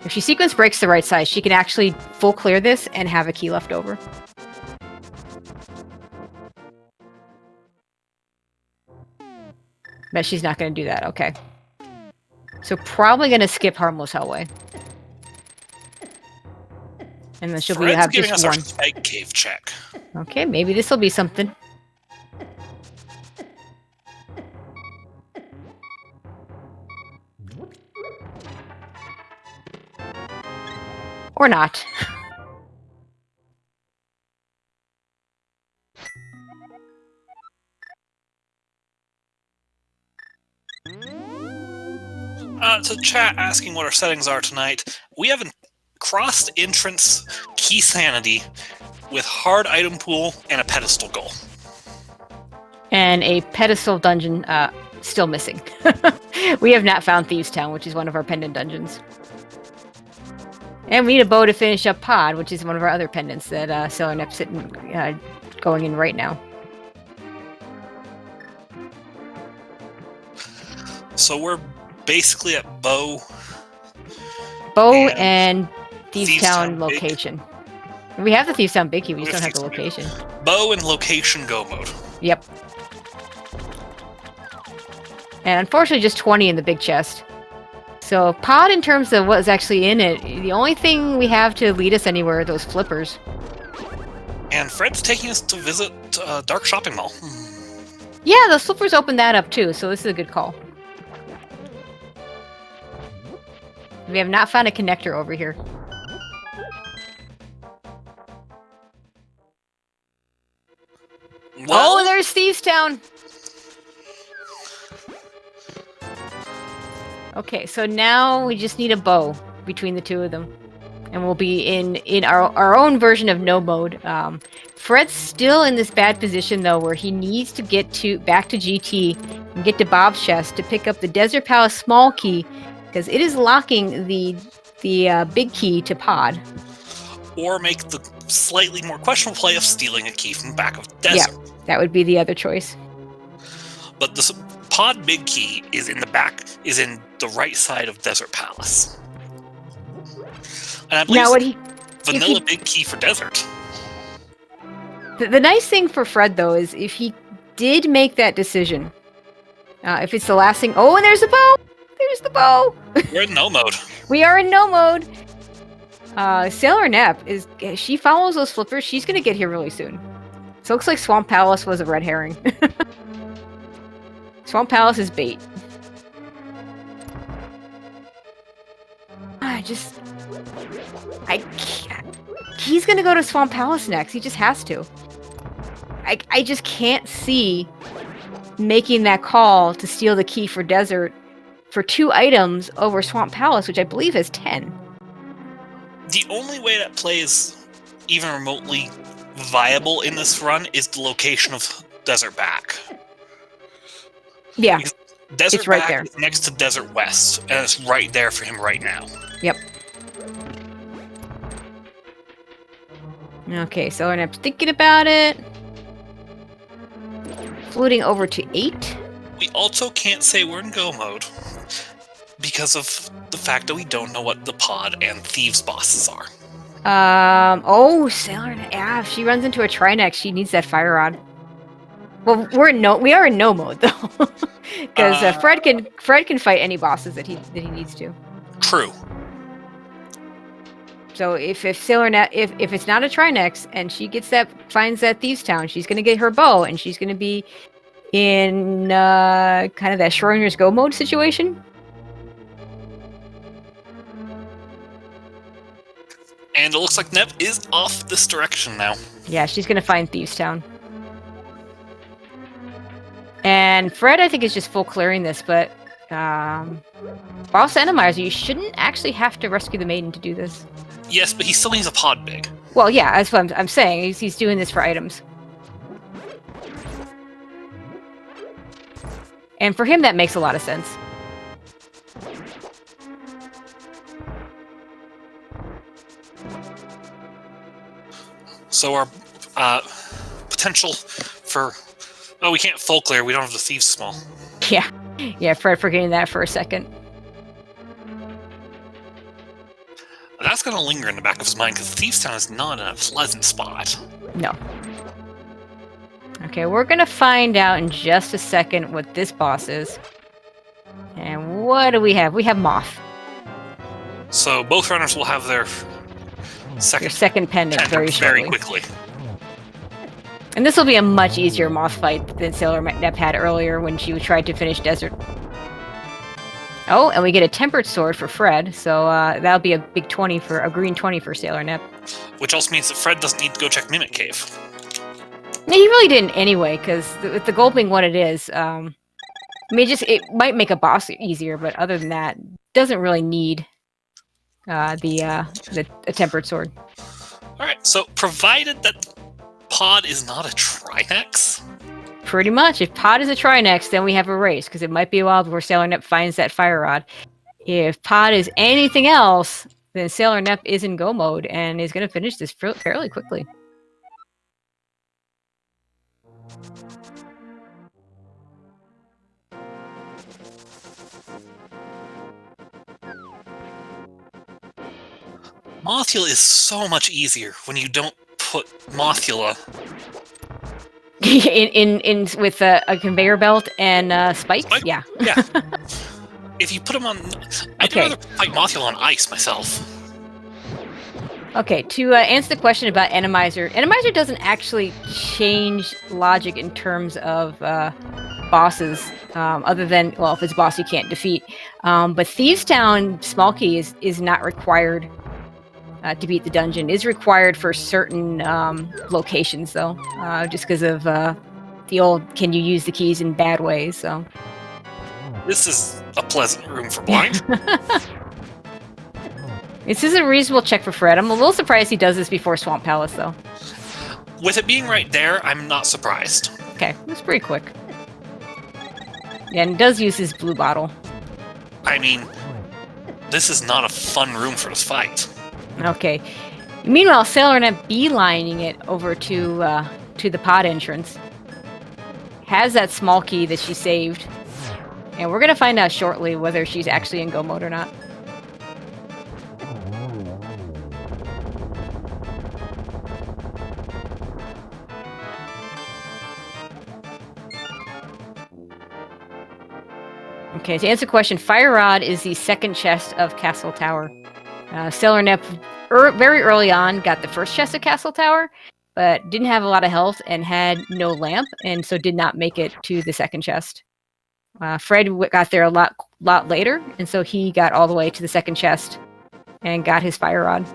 If she sequence breaks the right side, she can actually full clear this and have a key left over. But she's not going to do that, okay. So probably going to skip Harmless Hellway. And then she'll have giving just us 1. Our Spike Cave check. Okay, maybe this will be something. Or not. to chat asking what our settings are tonight. We have a crossed entrance key sanity with hard item pool and a pedestal goal. And a pedestal dungeon still missing. We have not found Thieves Town, which is one of our pendant dungeons. And we need a bow to finish up Pod, which is one of our other pendants that SailorNep's sitting going in right now. So we're basically at bow. Bow and Thieves Town Town location. We have the Thieves Town big key, we just don't have the location. Bow and location go mode. Yep. And unfortunately just 20 in the big chest. So Pod, in terms of what's actually in it, the only thing we have to lead us anywhere are those flippers. And Fred's taking us to visit Dark Shopping Mall. Yeah, those flippers opened that up too, so this is a good call. We have not found a connector over here. Well, Oh, there's Thieves Town! Okay, so now we just need a bow between the two of them. And we'll be in our own version of no mode. Fred's still in this bad position, though, where he needs to get back to GT and get to Bob's chest to pick up the Desert Palace small key, because it is locking the big key to Pod. or make the slightly more questionable play of stealing a key from the back of the desert. Yeah, that would be the other choice. But the Pod big key is in the back, is in the right side of Desert Palace. And I believe Now, vanilla big key for desert. The nice thing for Fred, though, is if he did make that decision, if it's the last thing... Oh, and there's the bow! There's the bow! We're in no mode. We are in no mode! SailorNep, she follows those flippers. She's going to get here really soon. So it looks like Swamp Palace was a red herring. Swamp Palace is bait. I can't. He's going to go to Swamp Palace next. He just has to. I just can't see making that call to steal the key for desert for 2 items over Swamp Palace, which I believe is 10. The only way that play is even remotely viable in this run is the location of Desert Back. Yeah, Desert it's right Back there. is next to Desert West, and it's right there for him right now. Yep. Okay, so I'm thinking about it. Floating over to 8. We also can't say we're in go mode because of the fact that we don't know what the Pod and Thieves bosses are. Oh, SailorNep. Yeah, if she runs into a Trinex, she needs that fire rod. Well, we are in no mode though, because Fred can fight any bosses that he needs to. True. So if SailorNep, if it's not a Trinex and she finds that Thieves Town, she's gonna get her bow and she's gonna be in kind of that Schrodinger's go mode situation. And it looks like Nep is off this direction now. Yeah, she's gonna find Thieves Town. And Fred, I think, is just full clearing this, but Boss Randomizer, you shouldn't actually have to rescue the maiden to do this. Yes, but he still needs a Pod big. Well, yeah, that's what I'm saying. He's doing this for items. And for him, that makes a lot of sense. So our potential for... Oh, we can't full clear. We don't have the Thieves small. Yeah, Fred forgetting that for a second. That's going to linger in the back of his mind because Thieves Town is not in a pleasant spot. No. Okay, we're gonna find out in just a second what this boss is. And what do we have? We have Moth. So both runners will have their Your second pendant very shortly. quickly. And this will be a much easier Moth fight than SailorNep had earlier when she tried to finish Desert. Oh, and we get a Tempered Sword for Fred, so that'll be a big 20 for a green 20 for SailorNep. Which also means that Fred doesn't need to go check Mimic Cave. No, he really didn't anyway, because with the gold being what it is, I mean, it might make a boss easier, but other than that, doesn't really need the tempered sword. All right. So provided that pod is not a Trinex. Pretty much. If pod is a Trinex, then we have a race, because it might be a while before SailorNep finds that fire rod. If pod is anything else, then SailorNep is in go mode and is going to finish this fairly quickly. Mothula is so much easier when you don't put Mothula in with a conveyor belt and spikes. Spike? Yeah. Yeah. If you put them on, I'd rather fight Mothula on ice myself. Okay, to answer the question about Randomizer doesn't actually change logic in terms of bosses, other than, well, if it's a boss you can't defeat. But Thieves Town Small Key is not required to beat the dungeon. It is required for certain locations, though, just because of the old can you use the keys in bad ways, so. This is a pleasant room for blind. This is a reasonable check for Fred. I'm a little surprised he does this before Swamp Palace, though. With it being right there, I'm not surprised. Okay, it's pretty quick. Yeah, and he does use his blue bottle. I mean, this is not a fun room for this fight. Okay. Meanwhile, SailorNep beelining it over to the pod entrance. Has that small key that she saved. And we're going to find out shortly whether she's actually in go mode or not. Okay, to answer the question, Fire Rod is the second chest of Castle Tower. SailorNep very early on got the first chest of Castle Tower, but didn't have a lot of health and had no lamp, and so did not make it to the second chest. Fred got there a lot later, and so he got all the way to the second chest and got his Fire Rod.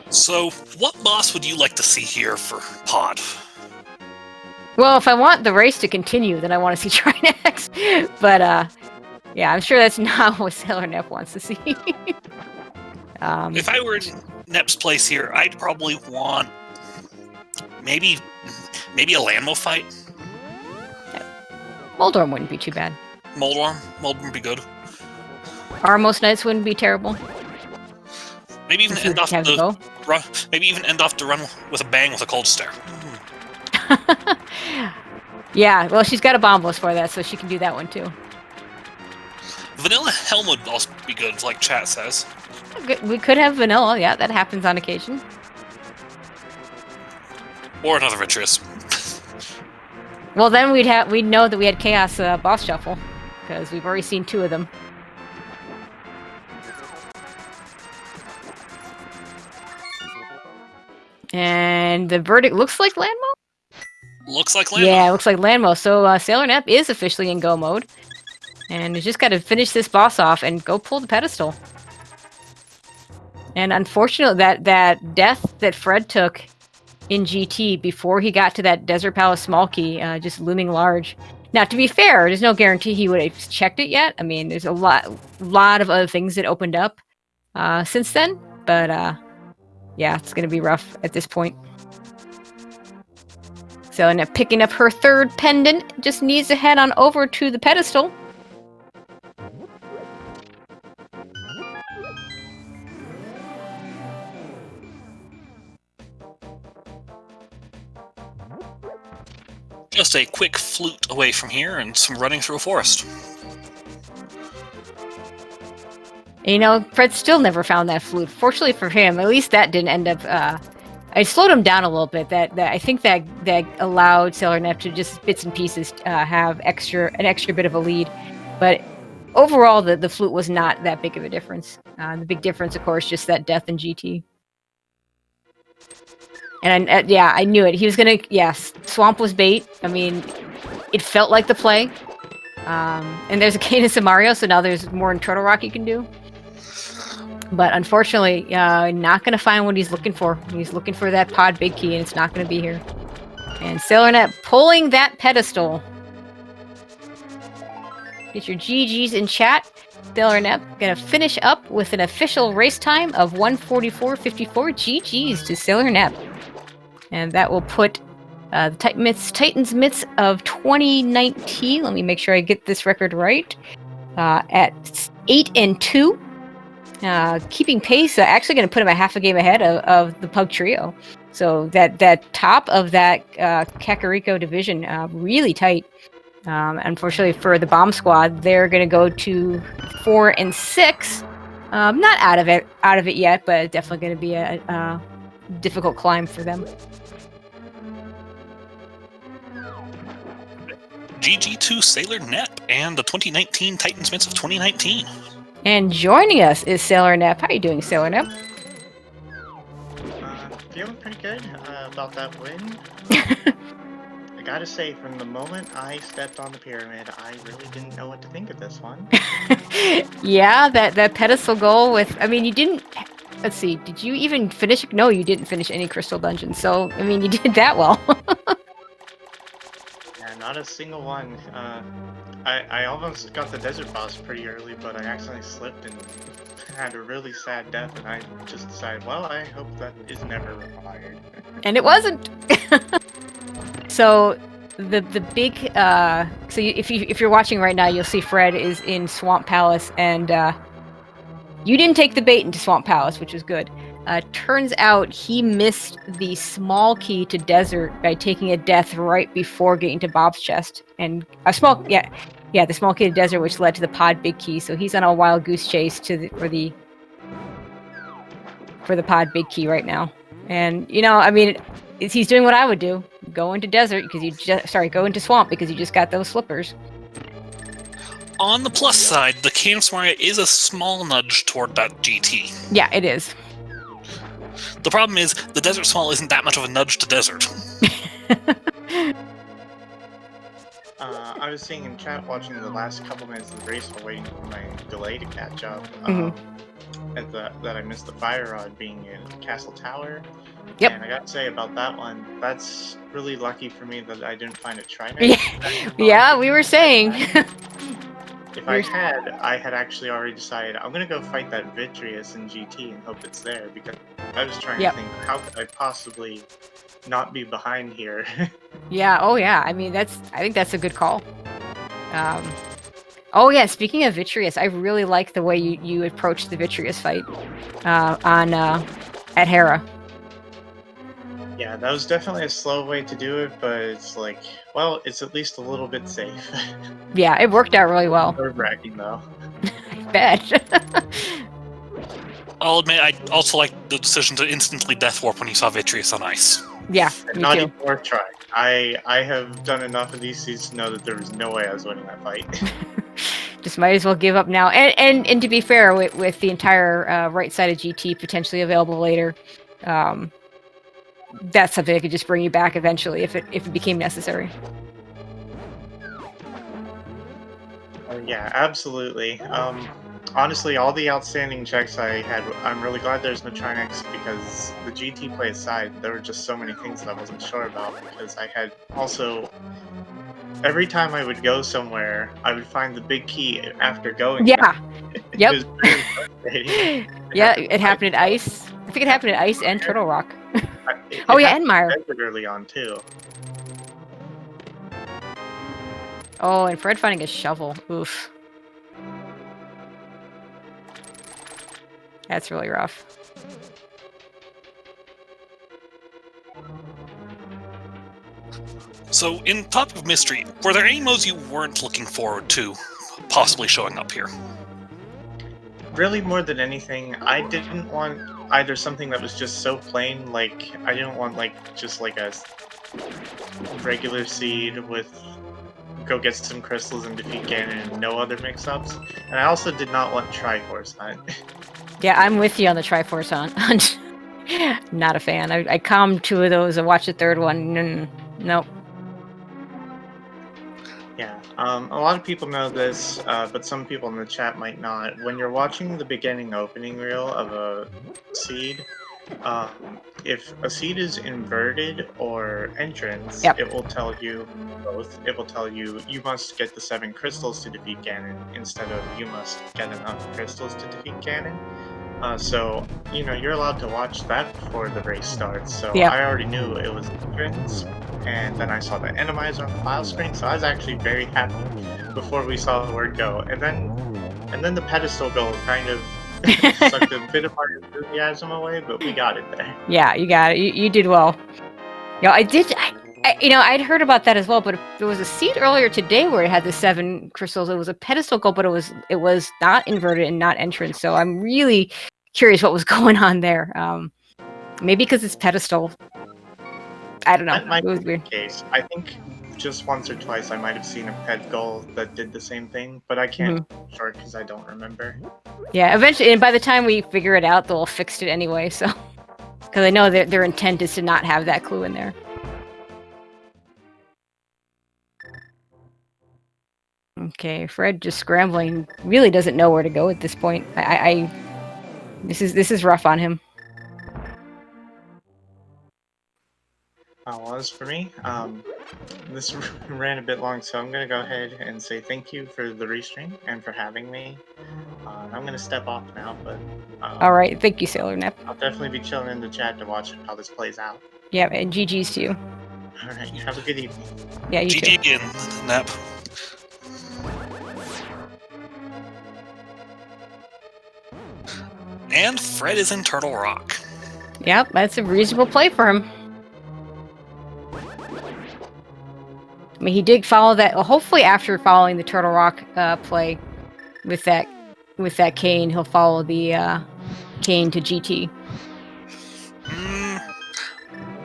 So, what boss would you like to see here for Pod? Well, if I want the race to continue, then I want to see Trinex. But, yeah, I'm sure that's not what SailorNep wants to see. If I were in Nep's place here, I'd probably want maybe a Landmo fight. Moldorm wouldn't be too bad. Moldorm would be good. Armos Knights wouldn't be terrible. Maybe even end off the run with a bang with a cold stare. Yeah, well, she's got a Bombos for that, so she can do that one too. Vanilla Helm would also be good, like chat says. We could have Vanilla, yeah, that happens on occasion. Or another Vitreous. Well, then we'd know that we had Chaos Boss Shuffle, because we've already seen 2 of them. And the verdict looks like Landmo? Looks like Landmo. Yeah, it looks like Landmo. So SailorNep is officially in go mode. And he's just got to finish this boss off and go pull the pedestal. And unfortunately, that death that Fred took in GT before he got to that Desert Palace small key, just looming large. Now, to be fair, there's no guarantee he would have checked it yet. I mean, there's a lot of other things that opened up since then. But yeah, it's going to be rough at this point. So, and picking up her 3rd pendant, just needs to head on over to the pedestal. Just a quick flute away from here and some running through a forest. You know, Fred still never found that flute. Fortunately for him, at least that didn't end up... I slowed him down a little bit. That I think that allowed SailorNep to just bits and pieces have an extra bit of a lead. But overall, the flute was not that big of a difference. The big difference, of course, just that death in GT. And yeah, I knew it. He was gonna. Yes, Swamp was bait. I mean, it felt like the play. And there's a Cadence of Mario, so now there's more in Turtle Rock you can do. But unfortunately, not going to find what he's looking for. He's looking for that pod big key, and it's not going to be here. And SailorNep pulling that pedestal. Get your GGs in chat. SailorNep gonna finish up with an official race time of 1:44.54. GG's to SailorNep. And that will put the Titans Myths of 2019. Let me make sure I get this record right. At 8-2. Keeping pace, actually going to put him a half a game ahead of the Pug Trio. So that top of that Kakariko division, really tight. Unfortunately for the Bomb Squad, they're going to go to 4-6. Not out of it yet, but definitely going to be a difficult climb for them. GG to SailorNep and the 2019 Titans Myths of 2019. And joining us is SailorNep. How are you doing, SailorNep? Feeling pretty good about that win. I gotta say, from the moment I stepped on the pyramid, I really didn't know what to think of this one. Yeah, that pedestal goal with, I mean, you didn't, let's see, did you even finish? No, you didn't finish any crystal dungeons. So, I mean, you did that well. Yeah, not a single one. I almost got the desert boss pretty early, but I accidentally slipped and had a really sad death, and I just decided, well, I hope that is never required. And it wasn't. So the big so if you're watching right now, you'll see Fred is in Swamp Palace, and you didn't take the bait into Swamp Palace, which was good. Turns out he missed the small key to desert by taking a death right before getting to Bob's chest, and the small key to desert, which led to the pod big key. So he's on a wild goose chase for the pod big key right now. And I mean, he's doing what I would do: go into desert because go into swamp because you just got those slippers. On the plus side, the Cadence Maria is a small nudge toward that GT. Yeah, it is. The problem is, the Desert Small isn't that much of a nudge to Desert. I was seeing in chat, watching the last couple minutes of the race while waiting for my delay to catch up, that I missed the fire rod being in Castle Tower. Yep. And I gotta say about that one, that's really lucky for me that I didn't find a Trinity. Yeah, we were saying. If I had actually already decided I'm gonna go fight that Vitreous in GT and hope it's there, because I was trying to think, how could I possibly not be behind here? Yeah. Oh yeah. I mean, I think that's a good call. Oh yeah. Speaking of Vitreous, I really like the way you approached the Vitreous fight at Hera. Yeah, that was definitely a slow way to do it, but it's like, well, it's at least a little bit safe. Yeah, it worked out really well. Nerve-wracking though. I bet. I'll admit, I also like the decision to instantly death warp when you saw Vitreous on ice. Yeah, me not too. even worth trying. I have done enough of these seasons to know that there was no way I was winning that fight. Just might as well give up now. And to be fair, with the entire right side of GT potentially available later, that's something that could just bring you back eventually if it became necessary. Yeah, absolutely. Honestly, all the outstanding checks I had, I'm really glad there's no Trinex, because the GT play aside, there were just so many things that I wasn't sure about, because I had also, every time I would go somewhere, I would find the big key after going. Yeah. Yep. It was really frustrating. Yeah, it happened at Ice. I think it happened at Ice and Turtle Rock. Oh yeah, and Meyer. Early on too. Oh, and Fred finding a shovel. Oof. That's really rough. So, in Top of Mystery, were there any modes you weren't looking forward to possibly showing up here? Really, more than anything, I didn't want either something that was just so plain, like, I didn't want, just a regular seed with go get some crystals and defeat Ganon and no other mix-ups. And I also did not want Triforce Hunt. Yeah, I'm with you on the Triforce Hunt. Not a fan. I calmed 2 of those. I watched the 3rd one. Nope. Yeah, a lot of people know this, but some people in the chat might not. When you're watching the beginning opening reel of a seed, if a seed is inverted or entrance, Yep. it will tell you both. It will tell you you must get the 7 crystals to defeat Ganon instead of you must get enough crystals to defeat Ganon. So, you're allowed to watch that before the race starts. So Yep. I already knew it was entrance, and then I saw the randomizer on the file screen. So I was actually very happy before we saw the word go. And then the pedestal go kind of sucked a bit of our enthusiasm away, but we got it there. Yeah, you got it. You did well. I did. I'd heard about that as well, but there was a seed earlier today where it had the 7 crystals. It was a pedestal goal, but it was not inverted and not entrance. So I'm really curious what was going on there. Maybe because it's pedestal. I don't know. That might It was be weird. the case. I think just once or twice I might have seen a ped goal that did the same thing, but I can't sure because I don't remember. Yeah, eventually, and by the time we figure it out, they'll have fixed it anyway. So, because I know their intent is to not have that clue in there. Okay, Fred just scrambling. Really doesn't know where to go at this point. This is rough on him. Well, as for me, this ran a bit long, so I'm gonna go ahead and say thank you for the restream and for having me. I'm gonna step off now, but All right, thank you, SailorNep. I'll definitely be chilling in the chat to watch how this plays out. Yeah, and GG's to you. All right, have a good evening. Yeah, you too. GG again, Nep. And Fred is in Turtle Rock. Yep, that's a reasonable play for him. I mean, he did follow that. Well, hopefully, after following the Turtle Rock play with that cane, he'll follow the cane to GT.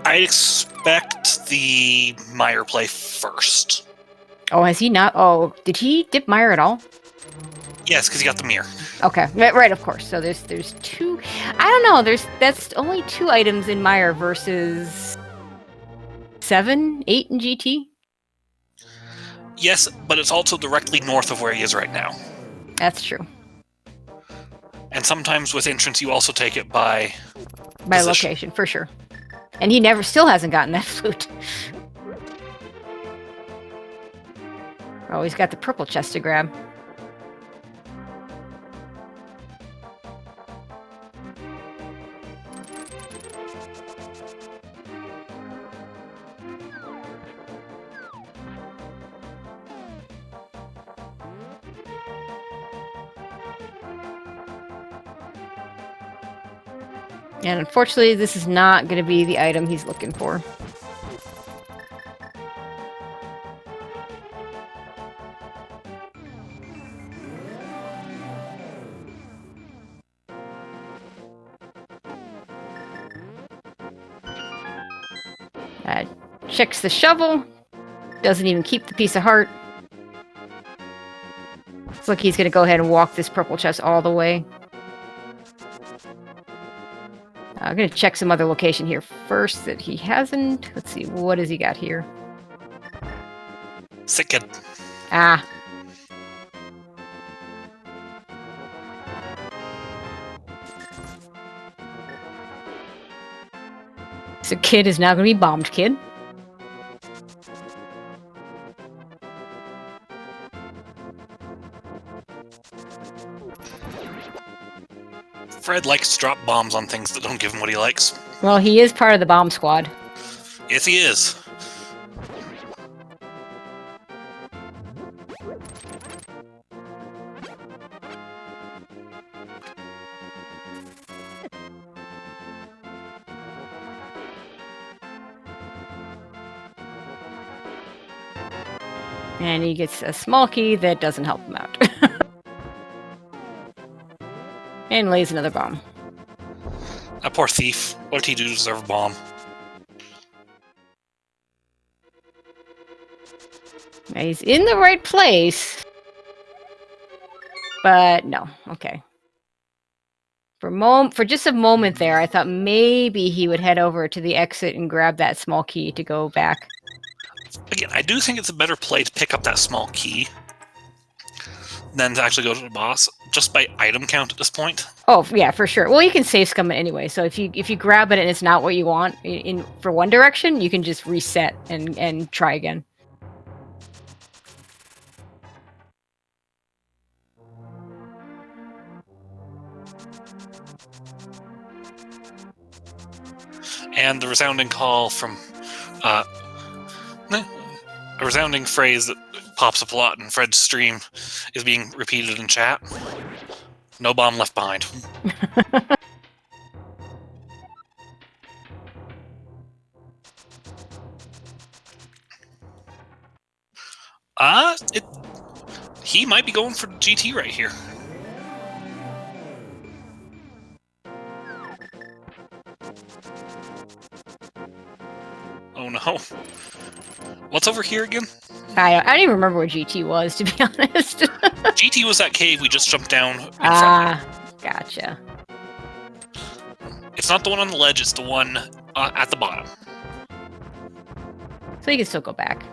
I expect the Meyer play first. Oh, has he not? Oh, did he dip Meyer at all? Yes, because he got the mirror. Okay, right, of course. So there's 2. I don't know. That's only 2 items in Meyer versus 7, 8 in GT. Yes, but it's also directly north of where he is right now. That's true. And sometimes with entrance, you also take it by Location, for sure. And he still hasn't gotten that flute. Oh, he's got the purple chest to grab. And unfortunately, this is not going to be the item he's looking for. Checks the shovel. Doesn't even keep the piece of heart. Looks like he's going to go ahead and walk this purple chest all the way. I'm going to check some other location here first that he hasn't. Let's see, what has he got here? Sick kid. Ah. So kid is now going to be bombed kid. Fred likes to drop bombs on things that don't give him what he likes. Well, he is part of the bomb squad. Yes, he is. And he gets a small key that doesn't help him out. And lays another bomb. That poor thief. What did he do to deserve a bomb? Now, he's in the right place. But no. Okay. For just a moment there, I thought maybe he would head over to the exit and grab that small key to go back. Again, I do think it's a better play to pick up that small key. than to actually go to the boss, just by item count at this point. Oh yeah, for sure. Well, you can save scum it anyway. So if you grab it and it's not what you want for one direction, you can just reset and try again. And the resounding call from a resounding phrase that pops up a lot in Fred's stream is being repeated in chat. No bomb left behind. He might be going for GT right here. Oh no. What's over here again? I don't even remember what GT was, to be honest. GT was that cave we just jumped down in front of. Gotcha. It's not the one on the ledge, it's the one at the bottom. So you can still go back.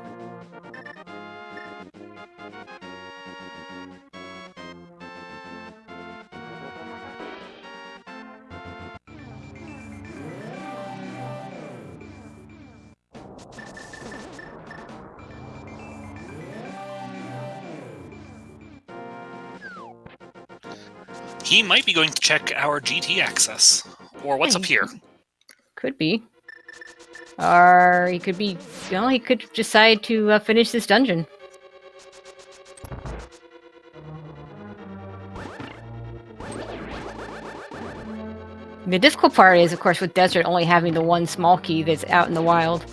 He might be going to check our GT access. Or what's up here? Could be. Or he could be... he could decide to finish this dungeon. The difficult part is, of course, with Desert only having the one small key that's out in the wild.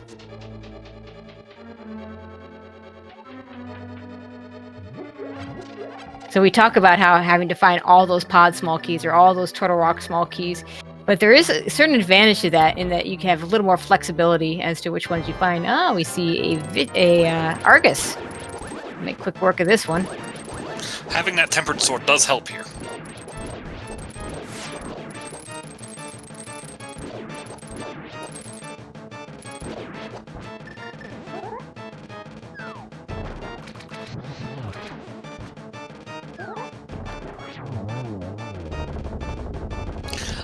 So we talk about how having to find all those pod small keys or all those Turtle Rock small keys. But there is a certain advantage to that in that you can have a little more flexibility as to which ones you find. Oh, we see a Argus. Make quick work of this one. Having that tempered sword does help here.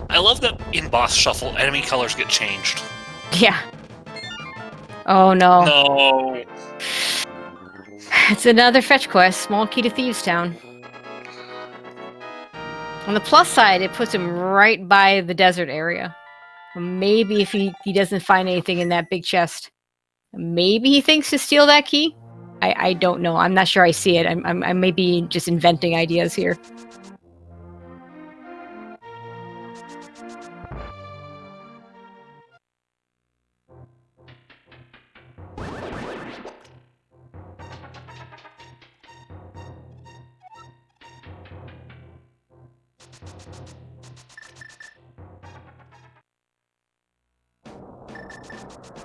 I love that in boss shuffle, enemy colors get changed. Yeah. Oh no. No. It's another fetch quest, small key to Thieves Town. On the plus side, it puts him right by the desert area. Maybe if he doesn't find anything in that big chest. Maybe he thinks to steal that key? I don't know. I'm not sure I see it. I may be just inventing ideas here.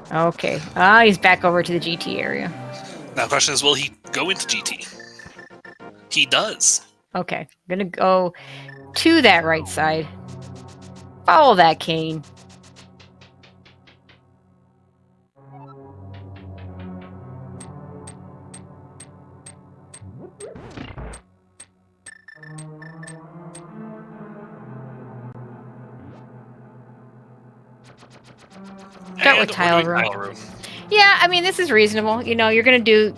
Okay. He's back over to the GT area. Now the question is, will he go into GT? He does. Okay. I'm gonna go to that right side. Follow that cane. Start with tile room. Yeah, I mean, this is reasonable. You know, you're going to do...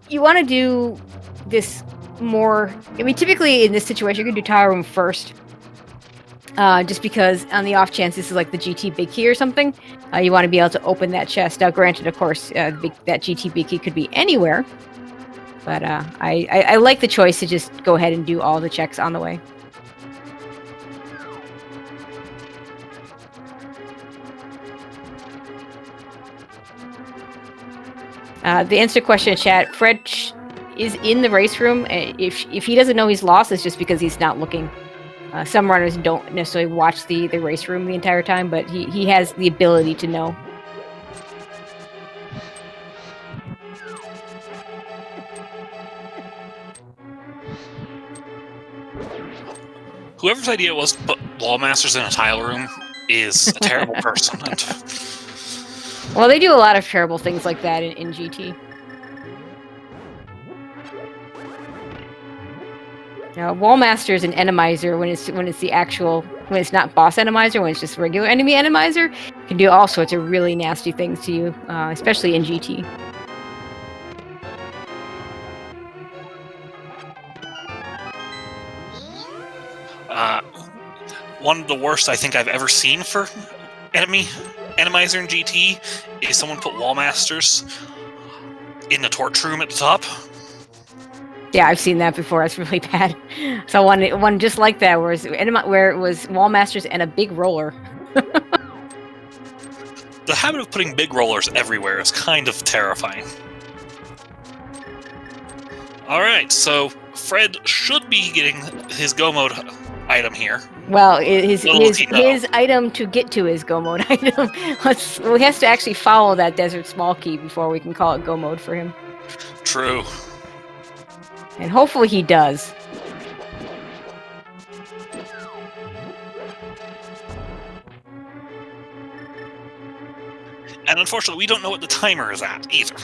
You want to do this more... I mean, typically in this situation, you're going to do tile room first. Just because on the off chance this is like the GT big key or something, you want to be able to open that chest. Now, granted, of course, that GT big key could be anywhere. But I like the choice to just go ahead and do all the checks on the way. The answer question in chat, Fred is in the race room. If he doesn't know he's lost, it's just because he's not looking. Some runners don't necessarily watch the race room the entire time, but he has the ability to know. Whoever's idea it was to put Lawmasters in a tile room is a terrible person. Well, they do a lot of terrible things like that in GT. Now, Wallmaster is an enemizer when it's not boss enemizer, when it's just regular enemy enemizer, can do all sorts of really nasty things to you, especially in GT. One of the worst I think I've ever seen for enemizer in GT is someone put Wallmasters in the torch room at the top. Yeah, I've seen that before. That's really bad. So one just like that, where it was Wallmasters and a big roller. The habit of putting big rollers everywhere is kind of terrifying. Alright, so Fred should be getting his Go Mode item here. Well, his item to get to his Go Mode item. He has to actually follow that Desert Small Key before we can call it Go Mode for him. True. And hopefully he does. And unfortunately, we don't know what the timer is at, either.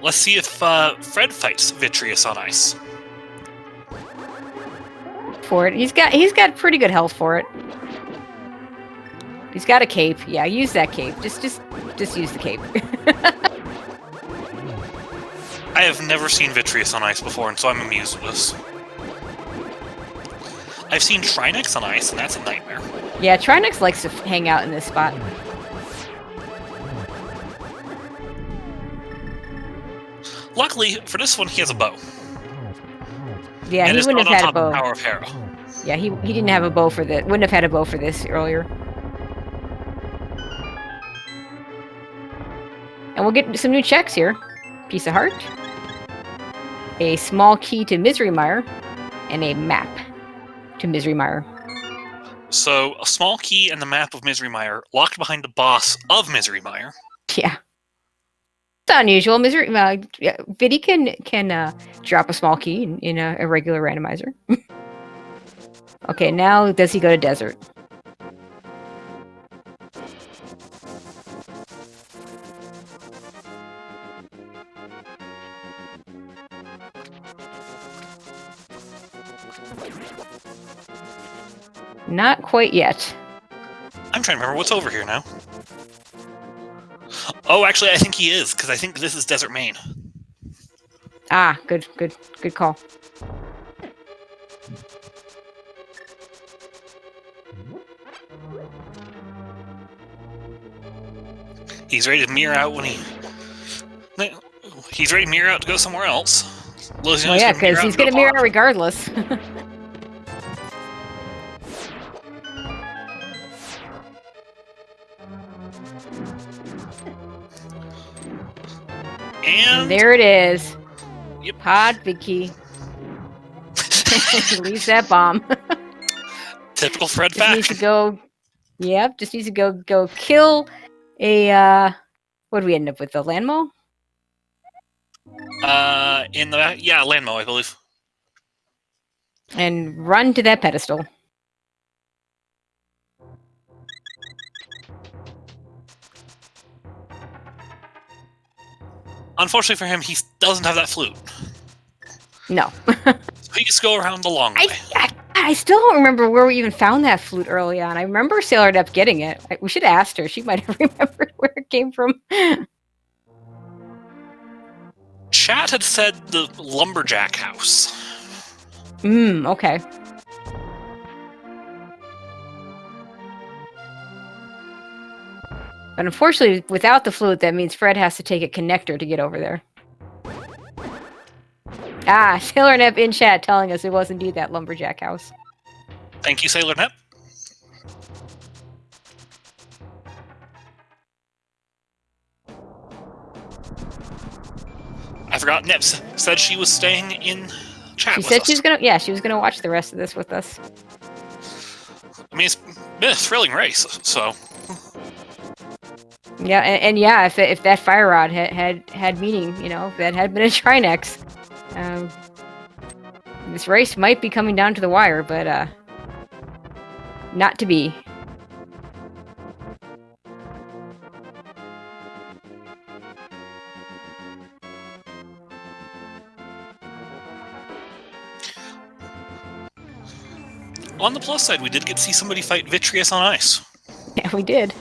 Let's see if Fred fights Vitreous on ice. For it. He's got pretty good health for it. He's got a cape. Yeah, use that cape. Just use the cape. I have never seen Vitreous on ice before, and so I'm amused with this. I've seen Trinex on ice, and that's a nightmare. Yeah, Trinex likes to hang out in this spot. Luckily, for this one, he has a bow. Yeah, and he wouldn't have had a bow. Power of Hera. Yeah, he didn't have a bow for this. Wouldn't have had a bow for this earlier. And we'll get some new checks here. Piece of heart, a small key to Misery Mire, and a map to Misery Mire. So, a small key and the map of Misery Mire locked behind the boss of Misery Mire. Yeah. It's unusual. Viddy can drop a small key in a regular randomizer. Okay, now does he go to desert? Not quite yet. I'm trying to remember what's over here now. Oh, actually, I think he is, because I think this is Desert Main. Ah, good call. He's ready to mirror out when he's ready to mirror out to go somewhere else. Well, yeah, because he's going to mirror out regardless. And there it is. Yep. Pod Vicky. Release that bomb. Typical Fred Just fact. needs to go. Yep, just needs to go kill a. What did we end up with? The Landmo? Landmo, I believe. And run to that pedestal. Unfortunately for him, he doesn't have that flute. No. So he just go around the long way. I still don't remember where we even found that flute early on. I remember SailorNep getting it. We should have asked her. She might have remembered where it came from. Chat had said the lumberjack house. Okay. But unfortunately, without the flute, that means Fred has to take a connector to get over there. Ah, SailorNep in chat telling us it was indeed that lumberjack house. Thank you, SailorNep. I forgot Nep said she was staying in chat She with said us. she was gonna watch the rest of this with us. I mean, it's been a thrilling race, so... Yeah, and yeah, if that fire rod had meaning, if that had been a Trinex, this race might be coming down to the wire, but not to be. On the plus side, we did get to see somebody fight Vitreous on ice. Yeah, we did.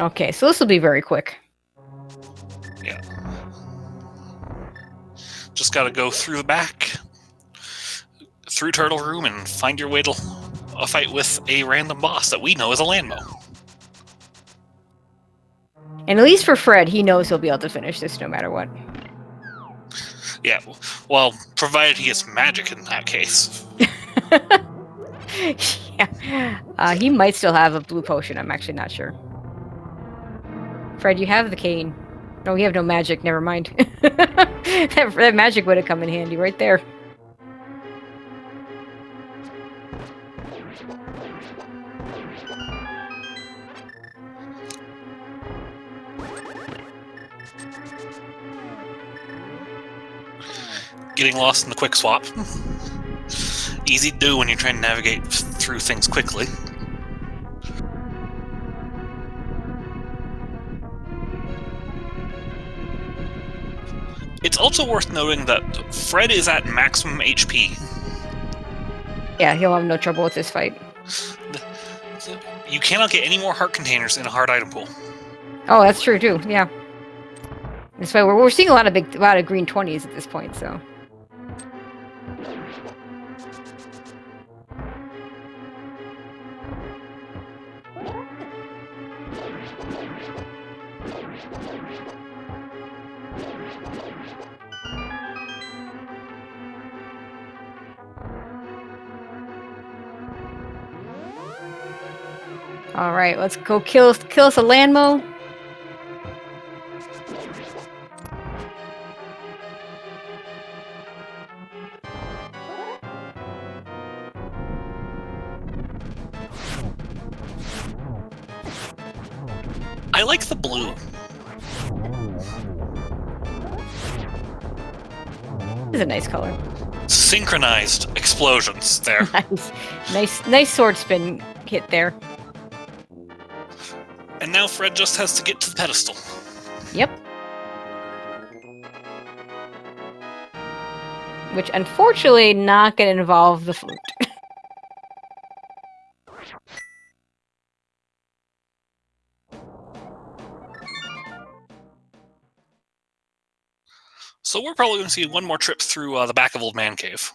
Okay, so this will be very quick. Yeah. Just gotta go through the back, through Turtle Room, and find your way to a fight with a random boss that we know is a Landmo. And at least for Fred, he knows he'll be able to finish this no matter what. Yeah, well, provided he has magic in that case. Yeah. He might still have a blue potion. I'm actually not sure. Fred, you have the cane. No, we have no magic. Never mind. that magic would have come in handy right there. Getting lost in the quick swap. Easy to do when you're trying to navigate through things quickly. It's also worth noting that Fred is at maximum HP. Yeah, he'll have no trouble with this fight. You cannot get any more heart containers in a hard item pool. Oh, that's true too. Yeah. That's why we're seeing a lot of green 20s at this point. So. All right, let's go kill us a Landmo. I like the blue. This is a nice color. Synchronized explosions there. Nice sword spin hit there. And now Fred just has to get to the pedestal. Yep. Which unfortunately not going to involve the flute. So we're probably going to see one more trip through the back of Old Man Cave.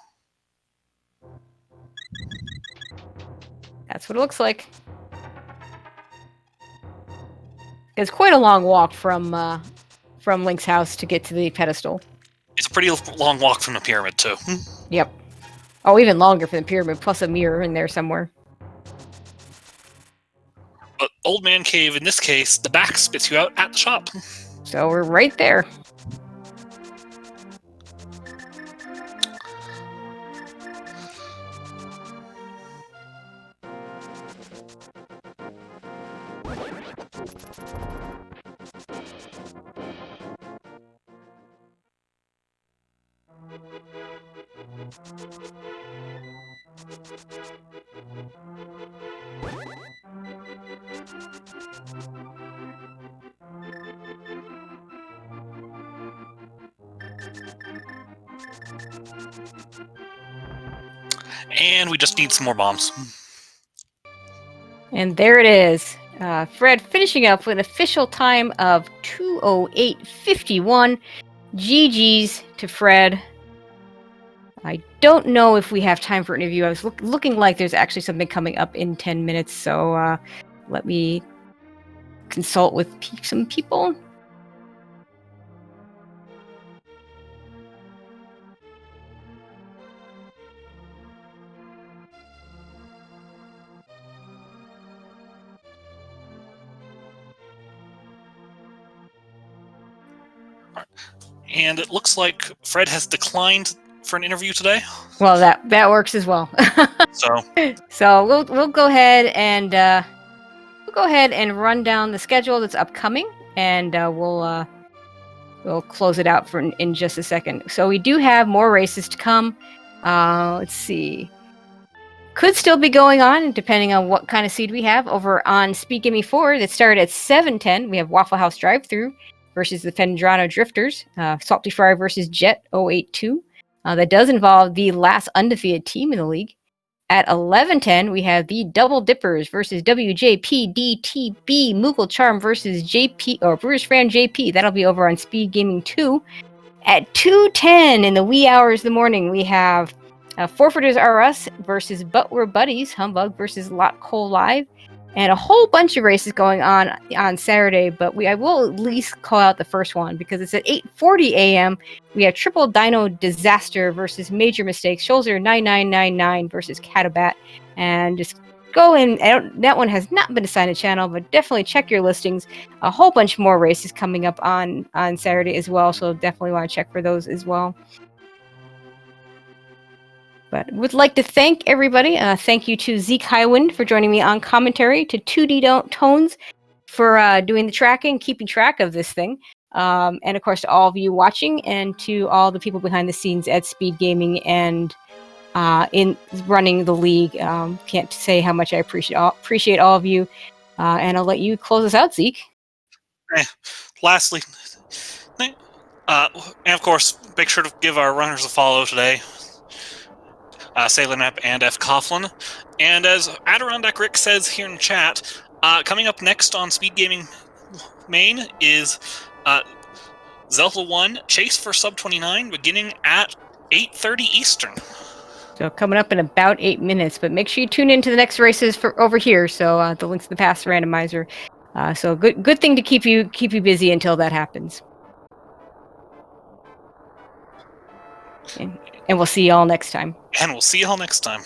That's what it looks like. It's quite a long walk from Link's house to get to the pedestal. It's a pretty long walk from the pyramid, too. Yep. Oh, even longer from the pyramid, plus a mirror in there somewhere. But Old Man Cave, in this case, the back spits you out at the shop. So we're right there. And we just need some more bombs. And there it is. Fred finishing up with an official time of 2:08:51. GG's to Fred. I don't know if we have time for an interview. I was looking like there's actually something coming up in 10 minutes, so let me consult with some people. And it looks like Fred has declined for an interview today. Well, that works as well. So we'll go ahead and run down the schedule that's upcoming, and we'll close it out in just a second. So we do have more races to come. Let's see. Could still be going on depending on what kind of seed we have over on SpeedGaming 4 that started at 7:10. We have Waffle House Drive-Thru versus the Fendrano Drifters. Salty Fry versus Jet 082. That does involve the last undefeated team in the league. At 11:10, we have the Double Dippers versus WJPDTB. Moogle Charm versus JP or Brewers Fran JP. That'll be over on Speed Gaming 2. At 2:10 in the wee hours of the morning, we have Forfeiters R Us versus But We're Buddies. Humbug versus Lot Cole Live. And a whole bunch of races going on Saturday, but I will at least call out the first one because it's at 8:40 a.m. We have Triple Dino Disaster versus Major Mistakes. Shoulder 9999 versus Catabat. And just go in. That one has not been assigned a channel, but definitely check your listings. A whole bunch more races coming up on Saturday as well, so definitely want to check for those as well. But would like to thank everybody. Thank you to Zeke Highwind for joining me on commentary, to 2D Tones for doing the tracking, keeping track of this thing, and of course to all of you watching, and to all the people behind the scenes at Speed Gaming and in running the league. Can't say how much I appreciate all of you, and I'll let you close us out, Zeke. Lastly, and of course, make sure to give our runners a follow today. SailorNep and fcoughlin. And as Adirondack Rick says here in chat, coming up next on Speed Gaming Main is Zelda 1 Chase for Sub 29 beginning at 8:30 Eastern. So coming up in about 8 minutes, but make sure you tune into the next races for over here. So the links to the past randomizer. So good thing to keep you busy until that happens. And we'll see you all next time. And we'll see you all next time.